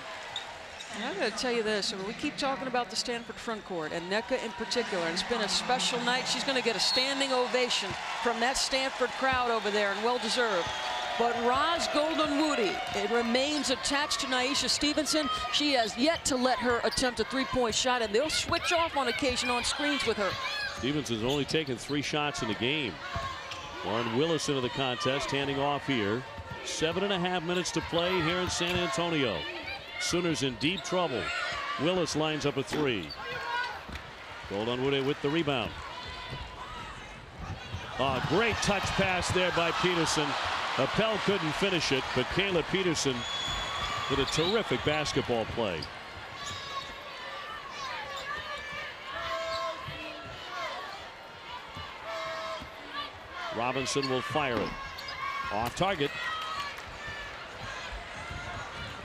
Speaker 2: I'm going to tell you this. I mean, we keep talking about the Stanford front court and Nneka in particular. And it's been a special night. She's going to get a standing ovation from that Stanford crowd over there, and well-deserved. But Roz Golden-Woody, it remains attached to Naisha Stevenson. She has yet to let her attempt a three-point shot, and they'll switch off on occasion on screens with her.
Speaker 1: Stevenson's only taken 3 shots in the game. Lauren Willis into the contest, handing off here. 7.5 minutes to play here in San Antonio. Sooners in deep trouble. Willis lines up a 3. Golden-Woody with the rebound. Great touch pass there by Peterson. Appel couldn't finish it, but Kayla Peterson with a terrific basketball play. Robinson will fire it. Off target.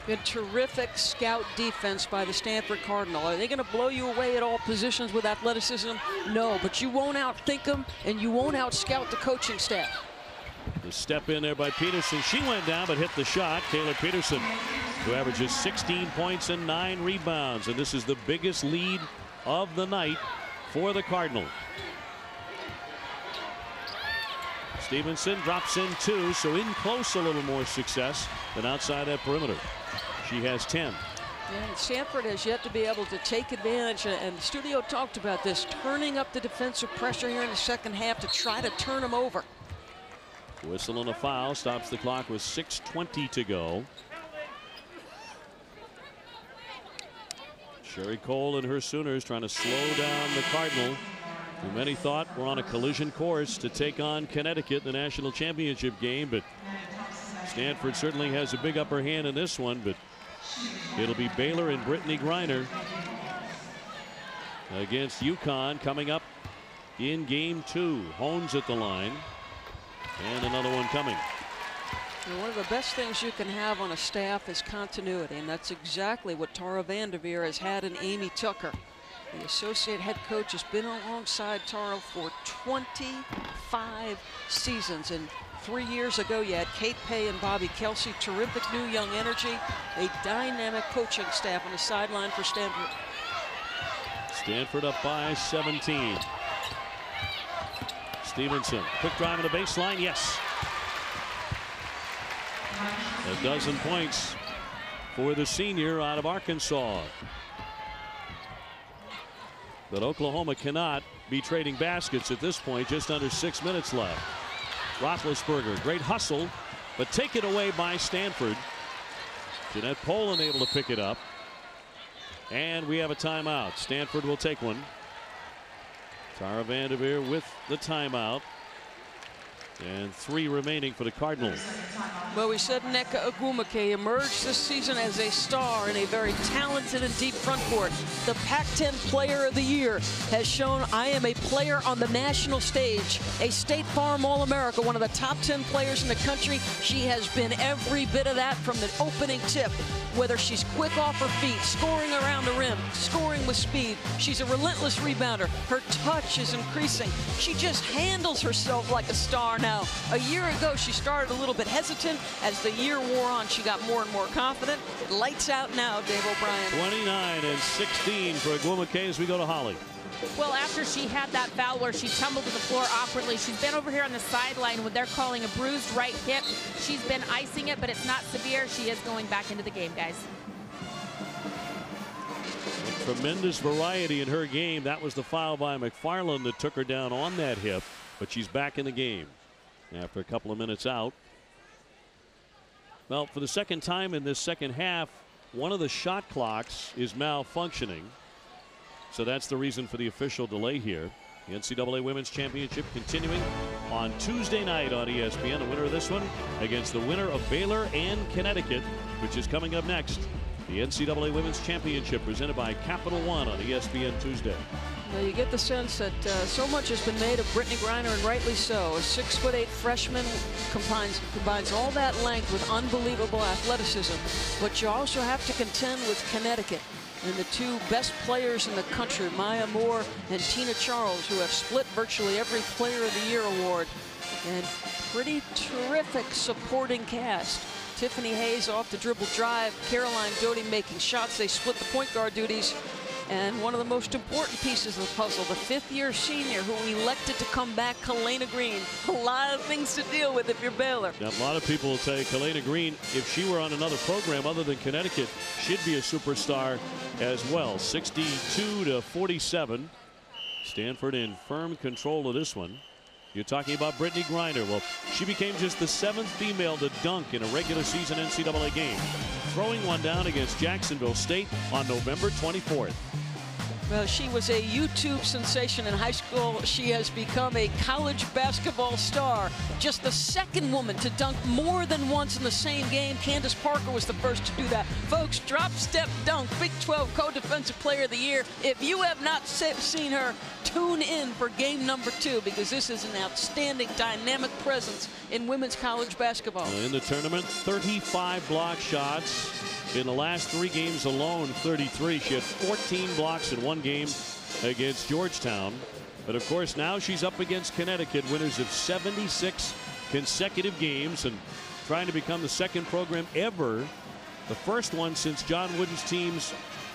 Speaker 2: Good, terrific scout defense by the Stanford Cardinal. Are they going to blow you away at all positions with athleticism? No, but you won't outthink them, and you won't out-scout the coaching staff.
Speaker 1: The step in there by Peterson. She went down but hit the shot. Kayla Peterson, who averages 16 points and 9 rebounds. And this is the biggest lead of the night for the Cardinal. Stevenson drops in 2, so in close a little more success than outside that perimeter. She has 10.
Speaker 2: Yeah, Stanford has yet to be able to take advantage, and the studio talked about this, turning up the defensive pressure here in the second half to try to turn them over.
Speaker 1: Whistle and a foul stops the clock with 6:20 to go. Sherry Cole and her Sooners trying to slow down the Cardinal, who many thought were on a collision course to take on Connecticut in the national championship game, but Stanford certainly has a big upper hand in this one. But it'll be Baylor and Brittany Greiner against UConn coming up in game 2. Hones at the line. And another one coming.
Speaker 2: And one of the best things you can have on a staff is continuity, and that's exactly what Tara Vanderveer has had in Amy Tucker. The associate head coach has been alongside Tara for 25 seasons. And 3 years ago, you had Kate Pay and Bobby Kelsey. Terrific new young energy. A dynamic coaching staff on the sideline for Stanford.
Speaker 1: Stanford up by 17. Stevenson, quick drive to the baseline, yes. 12 points for the senior out of Arkansas. But Oklahoma cannot be trading baskets at this point, just under 6 minutes left. Roethlisberger, great hustle, but taken away by Stanford. Jeanette Poland able to pick it up. And we have a timeout. Stanford will take one. Tara Vanderveer with the timeout. And 3 remaining for the Cardinals.
Speaker 2: Well, we said Nneka Ogwumike emerged this season as a star in a very talented and deep front court. The Pac-10 Player of the Year has shown I am a player on the national stage. A State Farm All-America, one of the top 10 players in the country. She has been every bit of that from the opening tip. Whether she's quick off her feet, scoring around the rim, scoring with speed. She's a relentless rebounder. Her touch is increasing. She just handles herself like a star now. A year ago, she started a little bit hesitant. As the year wore on, she got more and more confident. Lights out now, Dave O'Brien.
Speaker 1: 29 and 16 for Ogwumike as we go to Holly.
Speaker 3: Well, after she had that foul where she tumbled to the floor awkwardly, she's been over here on the sideline when they're calling a bruised right hip. She's been icing it, but it's not severe. She is going back into the game, guys.
Speaker 1: Tremendous variety in her game. That was the foul by McFarland that took her down on that hip, but she's back in the game after a couple of minutes out. Well, for the second time in this second half, one of the shot clocks is malfunctioning. So that's the reason for the official delay here. The NCAA Women's Championship continuing on Tuesday night on ESPN. The winner of this one against the winner of Baylor and Connecticut, which is coming up next. The NCAA Women's Championship presented by Capital One on ESPN Tuesday.
Speaker 2: Now you get the sense that so much has been made of Brittany Greiner, and rightly so. A 6'8" freshman combines all that length with unbelievable athleticism. But you also have to contend with Connecticut and the two best players in the country, Maya Moore and Tina Charles, who have split virtually every Player of the Year award. And pretty terrific supporting cast. Tiffany Hayes off the dribble drive, Caroline Doty making shots. They split the point guard duties. And one of the most important pieces of the puzzle, the fifth-year senior who elected to come back, Kayla Green. A lot of things to deal with if you're Baylor.
Speaker 1: Now, a lot of people will say Kayla Green, if she were on another program other than Connecticut, she'd be a superstar as well. 62-47. Stanford in firm control of this one. You're talking about Brittany Greiner. Well, she became just the 7th female to dunk in a regular season NCAA game, throwing one down against Jacksonville State on November 24th.
Speaker 2: Well, she was a YouTube sensation in high school. She has become a college basketball star. Just the second woman to dunk more than once in the same game. Candace Parker was the first to do that. Folks, drop, step, dunk, Big 12 Co-Defensive Player of the Year. If you have not seen her, tune in for game number 2, because this is an outstanding, dynamic presence in women's college basketball.
Speaker 1: In the tournament, 35 block shots. In the last 3 games alone, 33. She had 14 blocks in one game against Georgetown. But of course, now she's up against Connecticut, winners of 76 consecutive games, and trying to become the second program ever, the first one since John Wooden's teams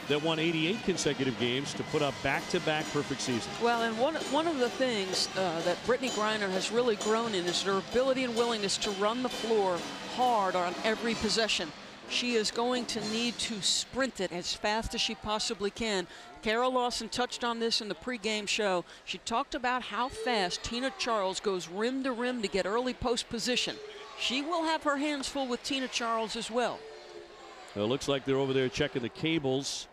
Speaker 1: that won 88 consecutive games, to put up back-to-back perfect seasons.
Speaker 2: Well, and one of the things that Brittany Greiner has really grown in is her ability and willingness to run the floor hard on every possession. She is going to need to sprint it as fast as she possibly can. Carol Lawson touched on this in the pregame show. She talked about how fast Tina Charles goes rim to rim to get early post position. She will have her hands full with Tina Charles as well.
Speaker 1: Well, it looks like they're over there checking the cables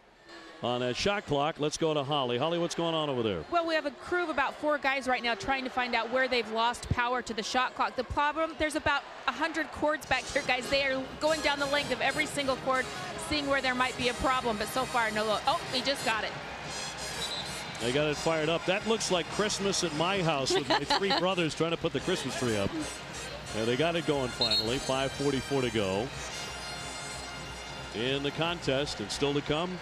Speaker 1: on that shot clock. Let's go to Holly. Holly, what's going on over there?
Speaker 3: Well, we have a crew of about 4 guys right now trying to find out where they've lost power to the shot clock. The problem, there's about 100 cords back here, guys. They are going down the length of every single cord, seeing where there might be a problem, but so far, no look. Oh, he just got it.
Speaker 1: They got it fired up. That looks like Christmas at my house with my 3 brothers trying to put the Christmas tree up. Yeah, they got it going finally. 5:44 to go in the contest, and still to come,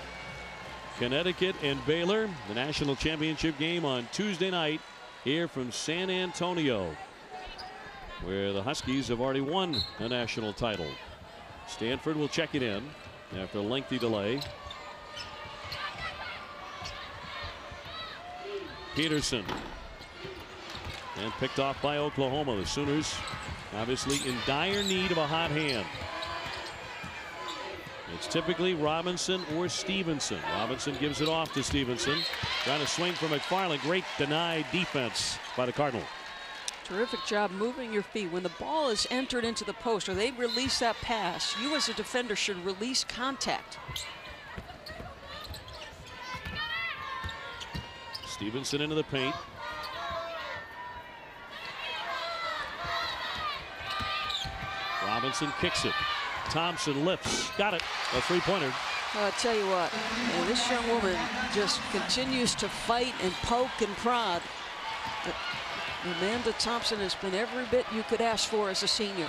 Speaker 1: Connecticut and Baylor, the national championship game on Tuesday night here from San Antonio, where the Huskies have already won a national title. Stanford will check it in after a lengthy delay. Peterson, and picked off by Oklahoma. The Sooners obviously in dire need of a hot hand. It's typically Robinson or Stevenson. Robinson gives it off to Stevenson. Trying to swing for McFarland. Great denied defense by the Cardinal.
Speaker 2: Terrific job moving your feet. When the ball is entered into the post or they release that pass, you as a defender should release contact.
Speaker 1: Stevenson into the paint. Robinson kicks it. Thompson lifts. Got it. A 3-pointer.
Speaker 2: Well, I tell you what, this young woman just continues to fight and poke and prod. Amanda Thompson has been every bit you could ask for as a senior.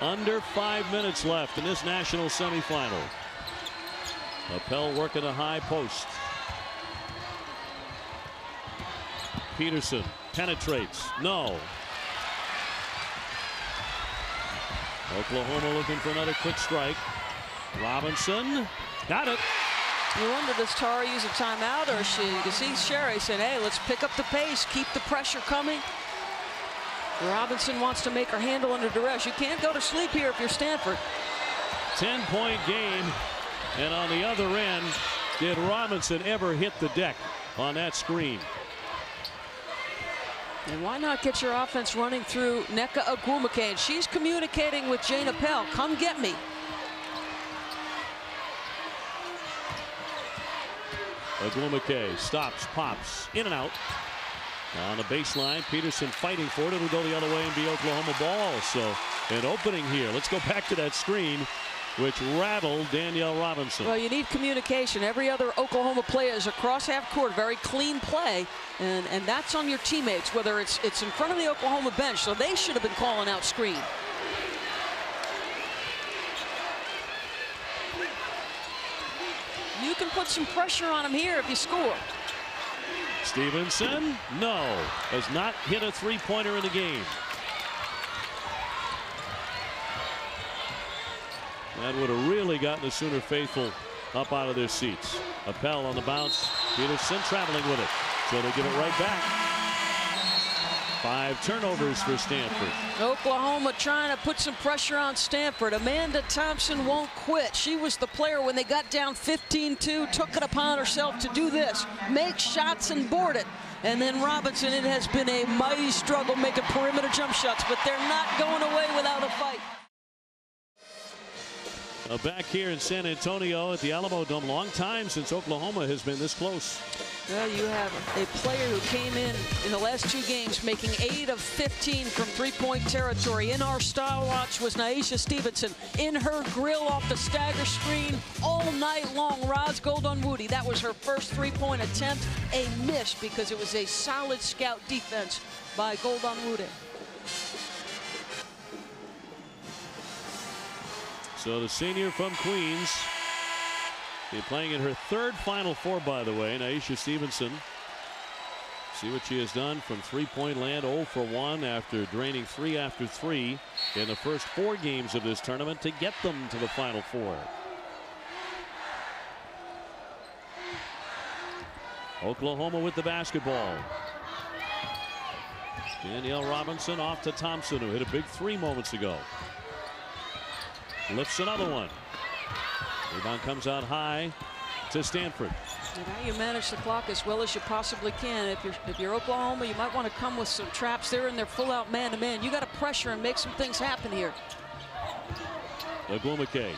Speaker 1: Under 5 minutes left in this national semifinal. Appel working a high post. Peterson penetrates. No. Oklahoma looking for another quick strike. Robinson got it.
Speaker 2: You wonder, does Tara use a timeout, or you can see Sherry saying, hey, let's pick up the pace, keep the pressure coming. Robinson wants to make her handle under duress. You can't go to sleep here if you're Stanford.
Speaker 1: 10-point game, and on the other end, Did Robinson ever hit the deck on that screen?
Speaker 2: And why not get your offense running through Nneka Ogwumike? And she's communicating with Jeanette Poland. Come get me.
Speaker 1: Ogwumike stops, pops, in and out. On the baseline, Peterson fighting for it. It'll go the other way and be Oklahoma ball. So an opening here. Let's go back to that screen, which rattled Danielle Robinson.
Speaker 2: Well, you need communication. Every other Oklahoma play is across half court, very clean play, and that's on your teammates, whether it's in front of the Oklahoma bench, so they should have been calling out screen. You can put some pressure on them here if you score.
Speaker 1: Stevenson, no, has not hit a three-pointer in the game. That would have really gotten the Sooner faithful up out of their seats. Appel on the bounce. Peterson traveling with it. So they give it right back. 5 turnovers for Stanford.
Speaker 2: Oklahoma trying to put some pressure on Stanford. Amanda Thompson won't quit. She was the player when they got down 15-2, took it upon herself to do this, make shots and board it. And then Robinson, it has been a mighty struggle making perimeter jump shots, but they're not going away without a fight.
Speaker 1: Back here in San Antonio at the Alamo Dome, long time since Oklahoma has been this close.
Speaker 2: Well, you have a player who came in the last 2 games making 8 of 15 from three-point territory. In our style watch was Naisha Stevenson. In her grill off the stagger screen all night long, Roz Goldunwoody. That was her first three-point attempt. A miss because it was a solid scout defense by Goldunwoody.
Speaker 1: So the senior from Queens, playing in her 3rd Final Four, by the way, Naisha Stevenson. See what she has done from three-point land, 0 for 1 after draining 3 after 3 in the first 4 games of this tournament to get them to the Final Four. Oklahoma with the basketball. Danielle Robinson off to Thompson, who hit a big 3 moments ago. Lifts another one. Rebound comes out high to Stanford.
Speaker 2: And now you manage the clock as well as you possibly can. If you're Oklahoma, you might want to come with some traps there in their full-out man-to-man. You got to pressure and make some things happen here.
Speaker 1: Ogwumike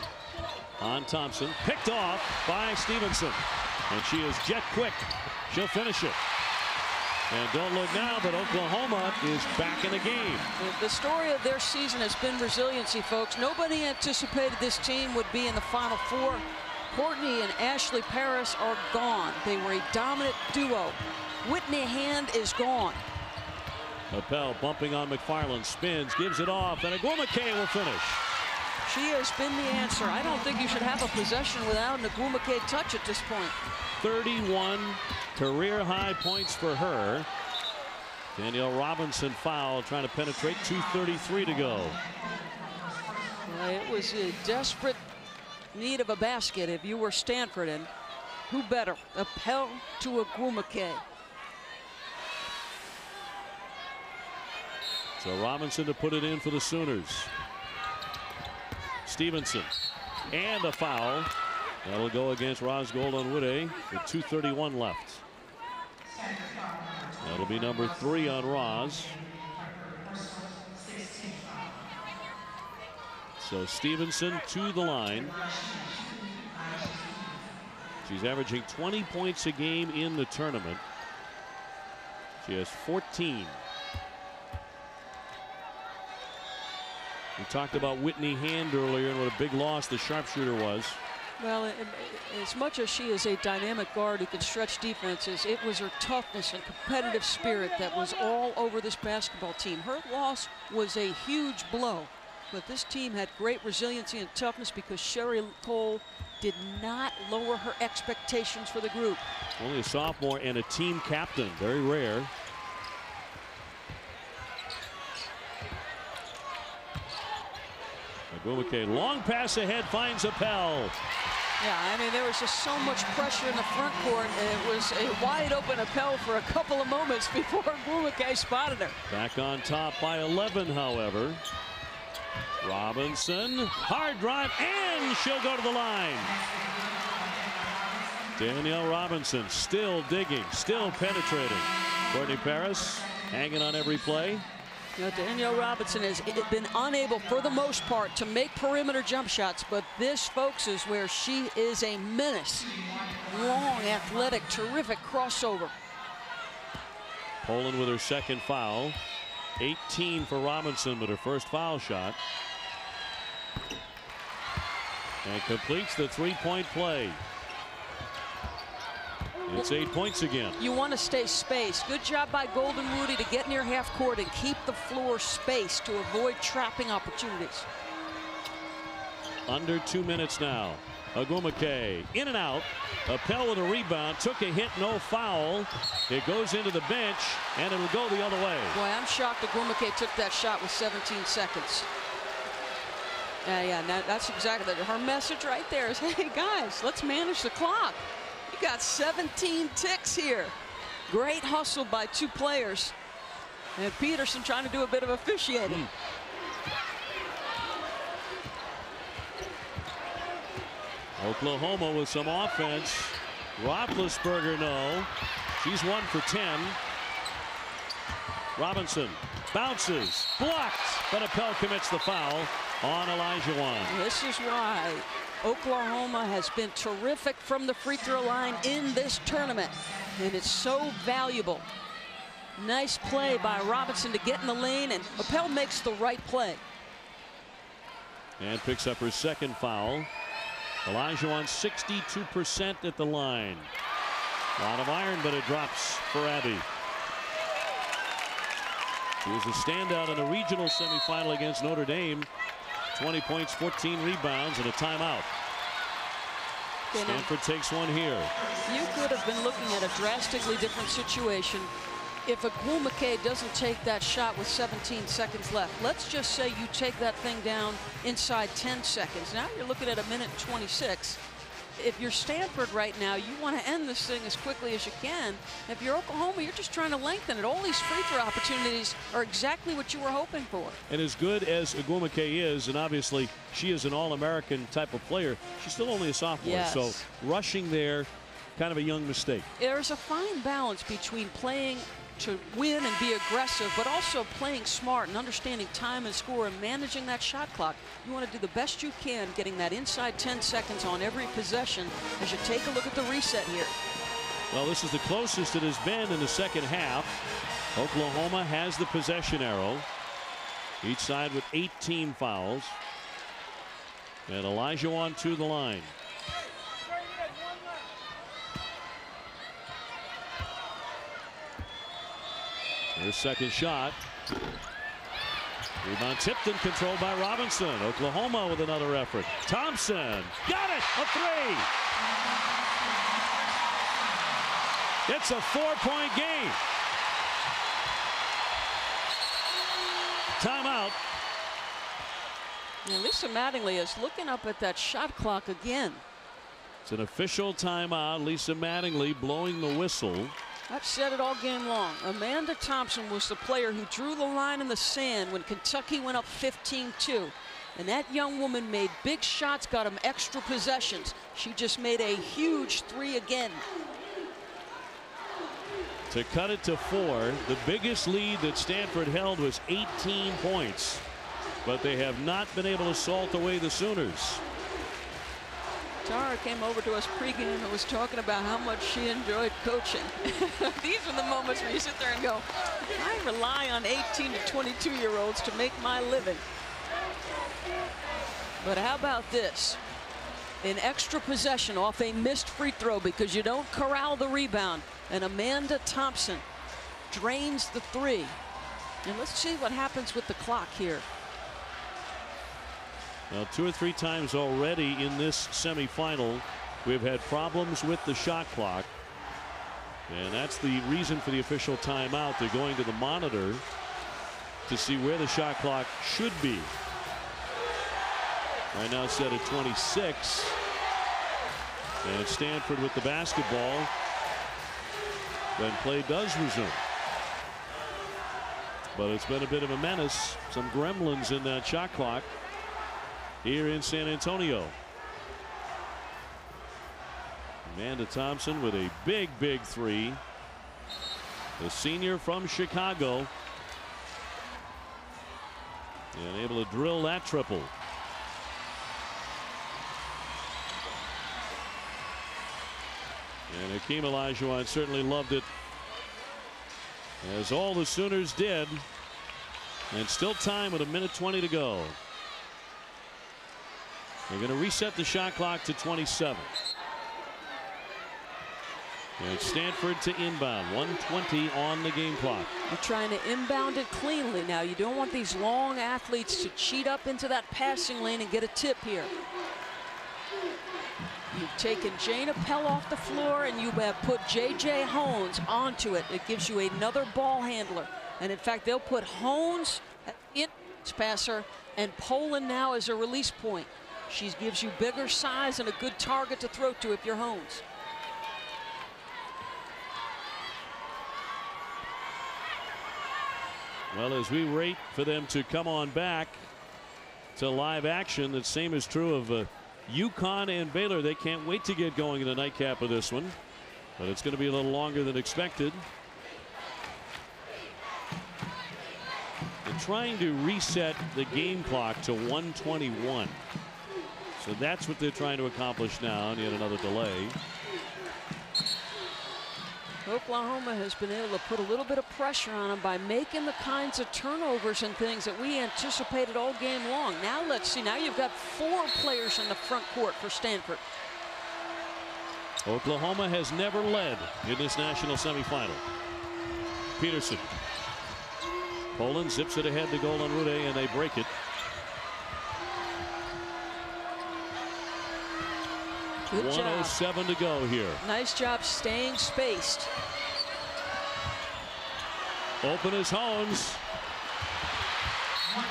Speaker 1: on Thompson, picked off by Stevenson, and she is jet quick. She'll finish it. And don't look now, but Oklahoma is back in the game.
Speaker 2: The story of their season has been resiliency, folks. Nobody anticipated this team would be in the Final Four. Courtney and Ashley Paris are gone. They were a dominant duo. Whitney Hand is gone.
Speaker 1: Appel bumping on McFarland, spins, gives it off, and Ogwumike will finish.
Speaker 2: She has been the answer. I don't think you should have a possession without an Ogwumike touch at this point.
Speaker 1: 31 career-high points for her. Danielle Robinson foul, trying to penetrate. 2:33 to go.
Speaker 2: It was a desperate need of a basket if you were Stanford, and who better? Appel to Ogwumike.
Speaker 1: So Robinson to put it in for the Sooners. Stevenson, and a foul. That'll go against Roz Goldunwoody with 2:31 left. That'll be number 3 on Roz. So Stevenson to the line. She's averaging 20 points a game in the tournament. She has 14. We talked about Whitney Hand earlier and what a big loss the sharpshooter was.
Speaker 2: Well, as much as she is a dynamic guard who can stretch defenses, it was her toughness and competitive spirit that was all over this basketball team. Her loss was a huge blow, but this team had great resiliency and toughness because Sherry Cole did not lower her expectations for the group.
Speaker 1: Only a sophomore and a team captain, very rare. Ogwumike, long pass ahead, finds Appel.
Speaker 2: Yeah, I mean, there was just so much pressure in the front court, and it was a wide open Appel for a couple of moments before Ogwumike spotted her.
Speaker 1: Back on top by 11, however. Robinson, hard drive, and she'll go to the line. Danielle Robinson still digging, still penetrating. Courtney Paris hanging on every play.
Speaker 2: You know, Danielle Robinson has been unable, for the most part, to make perimeter jump shots, but this, folks, is where she is a menace. Long, athletic, terrific crossover.
Speaker 1: Poland with her second foul. 18 for Robinson with her first foul shot. And completes the three-point play. It's 8 points again.
Speaker 2: You want to stay spaced. Good job by Golden Rudy to get near half court and keep the floor spaced to avoid trapping opportunities.
Speaker 1: Under 2 minutes now. Ogwumike in and out. Appel with a rebound. Took a hit, no foul. It goes into the bench, and it'll go the other way.
Speaker 2: Boy, I'm shocked Ogwumike took that shot with 17 seconds. Yeah, that's exactly her message right there is, hey, guys, let's manage the clock. You got 17 ticks here. Great hustle by two players. And Peterson trying to do a bit of officiating.
Speaker 1: Oklahoma with some offense. Roethlisberger, no. She's 1 for 10. Robinson bounces, blocked, but Appel commits the foul on Olajuwon.
Speaker 2: This is why Oklahoma has been terrific from the free throw line in this tournament, and it's so valuable. Nice play by Robinson to get in the lane, and Appel makes the right play.
Speaker 1: And picks up her second foul. Olajuwon 62% at the line. A lot of iron, but it drops for Abby. She was a standout in the regional semifinal against Notre Dame. 20 points, 14 rebounds, and a timeout. Stanford takes one here.
Speaker 2: You could have been looking at a drastically different situation if Ogwumike doesn't take that shot with 17 seconds left. Let's just say you take that thing down inside 10 seconds. Now you're looking at 1:26. If you're Stanford right now, you want to end this thing as quickly as you can. If you're Oklahoma, you're just trying to lengthen it. All these free throw opportunities are exactly what you were hoping for.
Speaker 1: And as good as Ogwumike is, and obviously she is an All-American type of player, she's still only a sophomore.
Speaker 2: Yes.
Speaker 1: So rushing there, kind of a young mistake.
Speaker 2: There's a fine balance between playing to win and be aggressive, but also playing smart and understanding time and score and managing that shot clock. You want to do the best you can, getting that inside 10 seconds on every possession as you take a look at the reset here.
Speaker 1: Well, this is the closest it has been in the second half. Oklahoma has the possession arrow. Each side with 18 fouls. And Olajuwon to the line. Her second shot. Rebound tipped and controlled by Robinson. Oklahoma with another effort. Thompson got it. A three. It's a 4-point game. Timeout.
Speaker 2: Yeah, Lisa Mattingly is looking up at that shot clock again.
Speaker 1: It's an official timeout. Lisa Mattingly blowing the whistle.
Speaker 2: I've said it all game long. Amanda Thompson was the player who drew the line in the sand when Kentucky went up 15-2. And that young woman made big shots, got them extra possessions. She just made a huge three again.
Speaker 1: To cut it to 4, the biggest lead that Stanford held was 18 points. But they have not been able to salt away the Sooners.
Speaker 2: Tara came over to us pregame and was talking about how much she enjoyed coaching. These are the moments where you sit there and go, I rely on 18 to 22-year-olds to make my living. But how about this? An extra possession off a missed free throw because you don't corral the rebound. And Amanda Thompson drains the three. And let's see what happens with the clock here.
Speaker 1: Now, 2 or 3 times already in this semifinal, we've had problems with the shot clock. And that's the reason for the official timeout. They're going to the monitor to see where the shot clock should be. Right now it's set at 26. And Stanford with the basketball. Then play does resume. But it's been a bit of a menace. Some gremlins in that shot clock here in San Antonio. Amanda Thompson with a big three. The senior from Chicago. And able to drill that triple. And Hakeem Olajuwon certainly loved it, as all the Sooners did. And still time with 1:20 to go. They're going to reset the shot clock to 27. And Stanford to inbound. 1:20 on the game clock.
Speaker 2: You're trying to inbound it cleanly now. You don't want these long athletes to cheat up into that passing lane and get a tip here. You've taken Jane Appel off the floor and you have put J.J. Hones onto it. It gives you another ball handler. And in fact, they'll put Hones in passer and Poland now as a release point. She gives you bigger size and a good target to throw to if you're Hones.
Speaker 1: Well, as we wait for them to come on back to live action, the same is true of UConn and Baylor. They can't wait to get going in the nightcap of this one, but it's going to be a little longer than expected. They're trying to reset the game clock to 1:21. So that's what they're trying to accomplish now, and yet another delay.
Speaker 2: Oklahoma has been able to put a little bit of pressure on them by making the kinds of turnovers and things that we anticipated all game long. Now let's see. Now you've got 4 players in the front court for Stanford.
Speaker 1: Oklahoma has never led in this national semifinal. Peterson. Poland zips it ahead to Golden Rude, and they break it.
Speaker 2: Good job.
Speaker 1: 1:07 to go here.
Speaker 2: Nice job staying spaced.
Speaker 1: Open is Hones.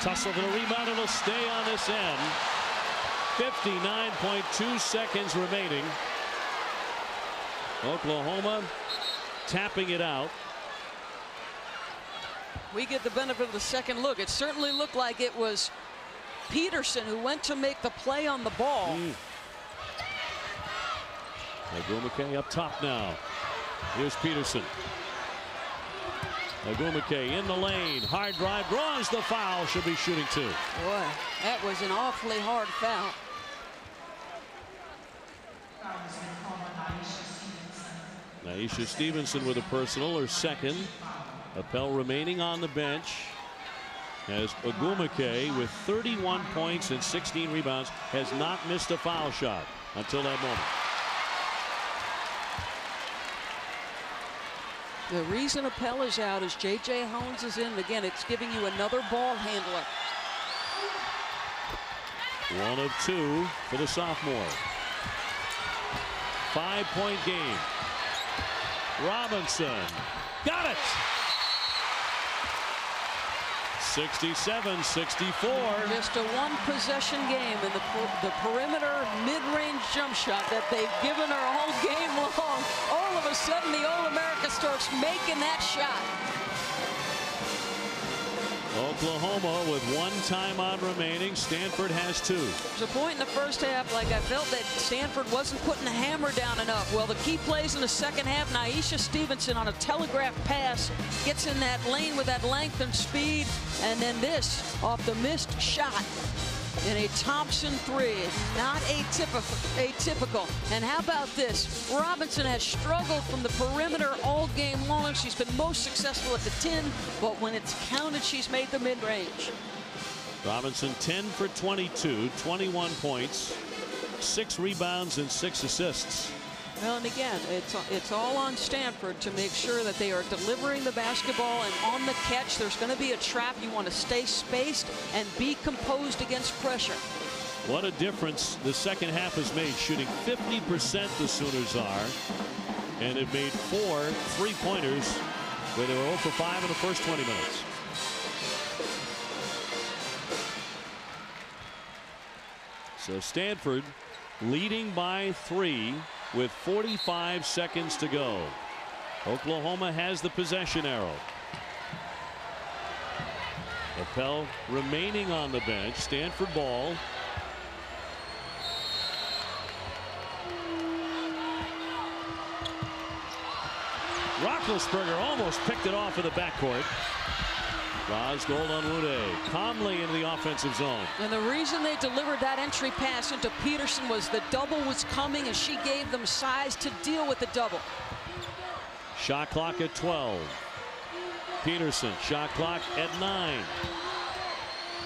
Speaker 1: Tussle for the rebound. It'll stay on this end. 59.2 seconds remaining. Oklahoma tapping it out.
Speaker 2: We get the benefit of the second look. It certainly looked like it was Peterson who went to make the play on the ball.
Speaker 1: Ogwumike up top now. Here's Peterson. Ogwumike in the lane. Hard drive, draws the foul. Should be shooting 2.
Speaker 2: Boy, that was an awfully hard foul.
Speaker 1: Naisha Stevenson with a personal, her second. Appel remaining on the bench, as Ogwumike with 31 points and 16 rebounds has not missed a foul shot until that moment.
Speaker 2: The reason Appel is out is J.J. Hones is in. Again, it's giving you another ball handler.
Speaker 1: 1 of 2 for the sophomore. 5-point game. Robinson got it. 67-64.
Speaker 2: Just a one-possession game, and the perimeter mid-range jump shot that they've given her all game long. All of a sudden, the All-America starts making that shot.
Speaker 1: Oklahoma with 1 timeout remaining. Stanford has 2.
Speaker 2: There's a point in the first half, like I felt that Stanford wasn't putting the hammer down enough. Well, the key plays in the second half, Naisha Stevenson on a telegraph pass gets in that lane with that length and speed, and then this off the missed shot in a Thompson 3. Not atypical. And how about this? Robinson has struggled from the perimeter all game long. She's been most successful at the 10, but when it's counted, she's made the mid-range.
Speaker 1: Robinson 10 for 22, 21 points, 6 rebounds and 6 assists.
Speaker 2: Well, and again, it's all on Stanford to make sure that they are delivering the basketball, and on the catch, there's going to be a trap. You want to stay spaced and be composed against pressure.
Speaker 1: What a difference the second half has made. Shooting 50% the Sooners are, and have made 4 3-pointers where they were 0 for 5 in the first 20 minutes. So Stanford leading by 3 with 45 seconds to go. Oklahoma has the possession arrow. Appel remaining on the bench. Stanford ball. Roethlisberger almost picked it off in the backcourt. Roz Gold-Onwude calmly into the offensive zone.
Speaker 2: And the reason they delivered that entry pass into Peterson was the double was coming, and she gave them size to deal with the double.
Speaker 1: Shot clock at 12. Peterson, shot clock at 9.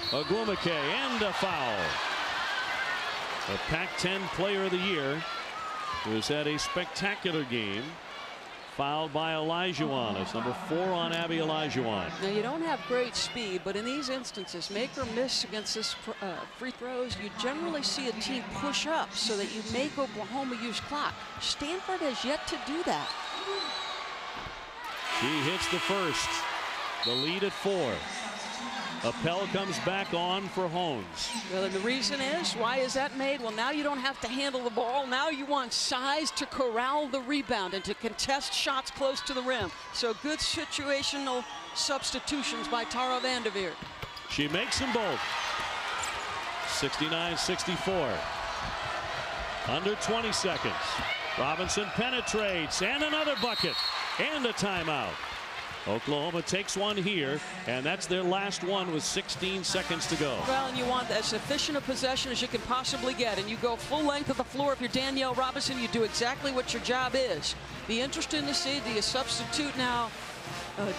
Speaker 1: Ogwumike, and a foul. The Pac-10 Player of the Year, who has had a spectacular game. Fouled by Olajuwon. It's number 4 on Abby Olajuwon.
Speaker 2: Now, you don't have great speed, but in these instances, make or miss against this free throws, you generally see a team push up so that you make Oklahoma use clock. Stanford has yet to do that.
Speaker 1: She hits the first. The lead at 4. Appel comes back on for Hones.
Speaker 2: Well, and the reason is, why is that made? Well, now you don't have to handle the ball. Now you want size to corral the rebound and to contest shots close to the rim. So good situational substitutions by Tara Vanderveer.
Speaker 1: She makes them both. 69-64. Under 20 seconds. Robinson penetrates, and another bucket, and a timeout. Oklahoma takes one here, and that's their last one with 16 seconds to go.
Speaker 2: Well, and you want as efficient a possession as you can possibly get, and you go full length of the floor. If you're Danielle Robinson, you do exactly what your job is. Be interesting to see, do you substitute now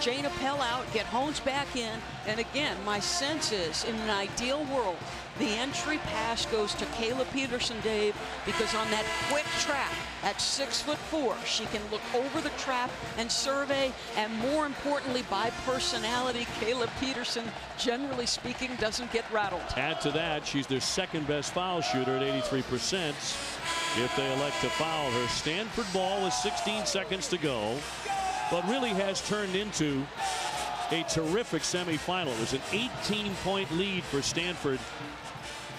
Speaker 2: Jane Appel out, get Hones back in, and again, my sense is, in an ideal world, the entry pass goes to Kayla Peterson, Dave, because on that quick trap at 6'4", she can look over the trap and survey, and more importantly, by personality, Kayla Peterson, generally speaking, doesn't get rattled.
Speaker 1: Add to that, she's their second best foul shooter at 83% if they elect to foul her. Stanford ball with 16 seconds to go, but really has turned into a terrific semifinal. It was an 18-point lead for Stanford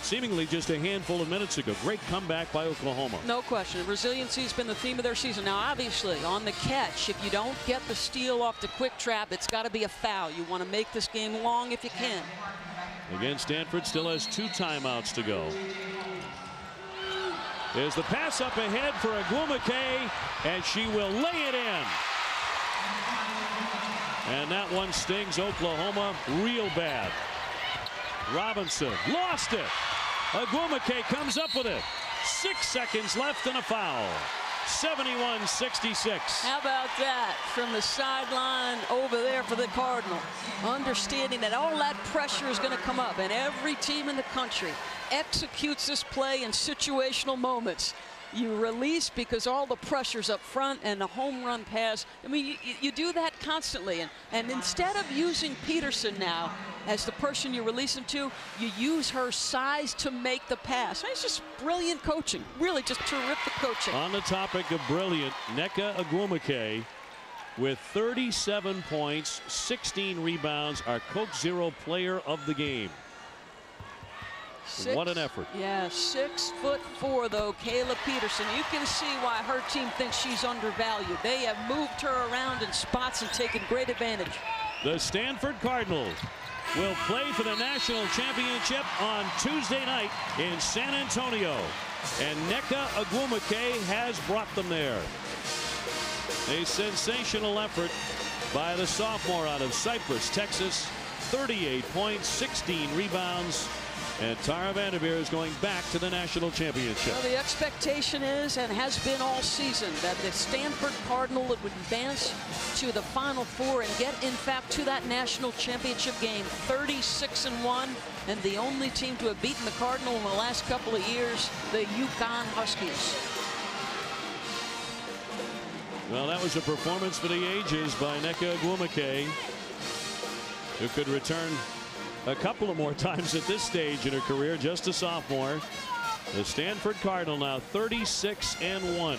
Speaker 1: seemingly just a handful of minutes ago. Great comeback by Oklahoma.
Speaker 2: No question. Resiliency has been the theme of their season. Now, obviously, on the catch, if you don't get the steal off the quick trap, it's got to be a foul. You want to make this game long if you can.
Speaker 1: Again, Stanford still has 2 timeouts to go. There's the pass up ahead for Ogwumike, and she will lay it in. And that one stings Oklahoma real bad. Robinson lost it. Ogwumike comes up with it. 6 seconds left and a foul. 71-66.
Speaker 2: How about that from the sideline over there for the Cardinal? Understanding that all that pressure is going to come up, and every team in the country executes this play in situational moments. You release because all the pressure's up front, and the home run pass. I mean, you do that constantly. And instead of using Peterson now as the person you release him to, you use her size to make the pass. It's just brilliant coaching. Really just terrific coaching.
Speaker 1: On the topic of brilliant, Nneka Ogwumike with 37 points, 16 rebounds, our Coke Zero player of the game. What an effort.
Speaker 2: Yeah, 6'4", though, Kayla Peterson. You can see why her team thinks she's undervalued. They have moved her around in spots and taken great advantage.
Speaker 1: The Stanford Cardinals will play for the national championship on Tuesday night in San Antonio. And Nneka Ogwumike has brought them there. A sensational effort by the sophomore out of Cypress, Texas. 38 points, 16 rebounds. And Tara Vanderveer is going back to the national championship.
Speaker 2: Well, the expectation is, and has been all season, that the Stanford Cardinal would advance to the Final Four and get, in fact, to that national championship game. 36-1, and the only team to have beaten the Cardinal in the last couple of years, the UConn Huskies.
Speaker 1: Well, that was a performance for the ages by Nneka Ogwumike, who could return a couple of more times at this stage in her career, just a sophomore. The Stanford Cardinal now 36-1.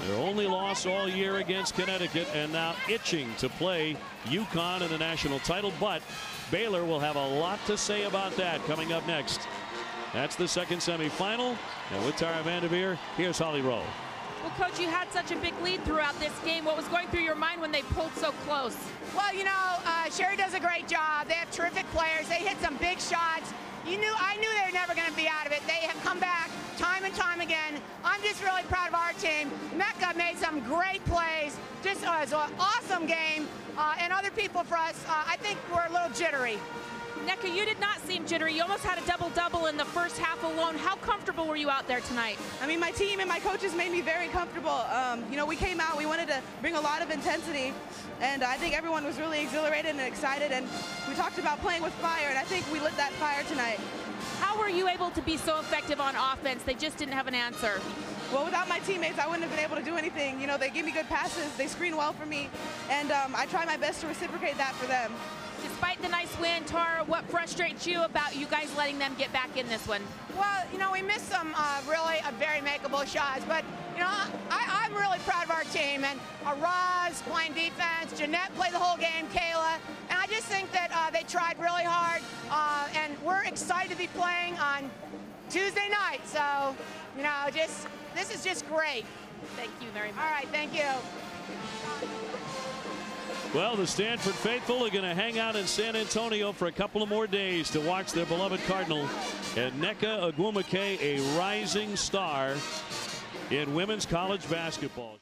Speaker 1: Their only loss all year against Connecticut, and now itching to play UConn in the national title. But Baylor will have a lot to say about that coming up next. That's the second semifinal. And with Tara Vanderveer, here's Holly Rowe.
Speaker 3: Well, Coach, you had such a big lead throughout this game. What was going through your mind when they pulled so close?
Speaker 6: Well, you know, Sherry does a great job. They have terrific players. They hit some big shots. I knew they were never going to be out of it. They have come back time and time again. I'm just really proud of our team. Nneka made some great plays. Just was an awesome game, and other people for us, I think we're a little jittery.
Speaker 3: Nneka, you did not seem jittery. You almost had a double-double in the first half alone. How comfortable were you out there tonight?
Speaker 7: I mean, my team and my coaches made me very comfortable. You know, we came out, we wanted to bring a lot of intensity, and I think everyone was really exhilarated and excited, and we talked about playing with fire, and I think we lit that fire tonight.
Speaker 3: How were you able to be so effective on offense? They just didn't have an answer.
Speaker 7: Well, without my teammates, I wouldn't have been able to do anything. You know, they give me good passes, they screen well for me, and I try my best to reciprocate that for them.
Speaker 3: Despite the nice win, Tara, what frustrates you about you guys letting them get back in this one?
Speaker 6: Well, you know, we missed some really very makeable shots, but, you know, I'm really proud of our team. And Roz playing defense, Jeanette played the whole game, Kayla, and I just think that they tried really hard, and we're excited to be playing on Tuesday night. So, you know, this is just great.
Speaker 3: Thank you very much.
Speaker 6: All right, thank you.
Speaker 1: Well, the Stanford faithful are going to hang out in San Antonio for a couple of more days to watch their beloved Cardinal. And Nneka Ogwumike, a rising star in women's college basketball.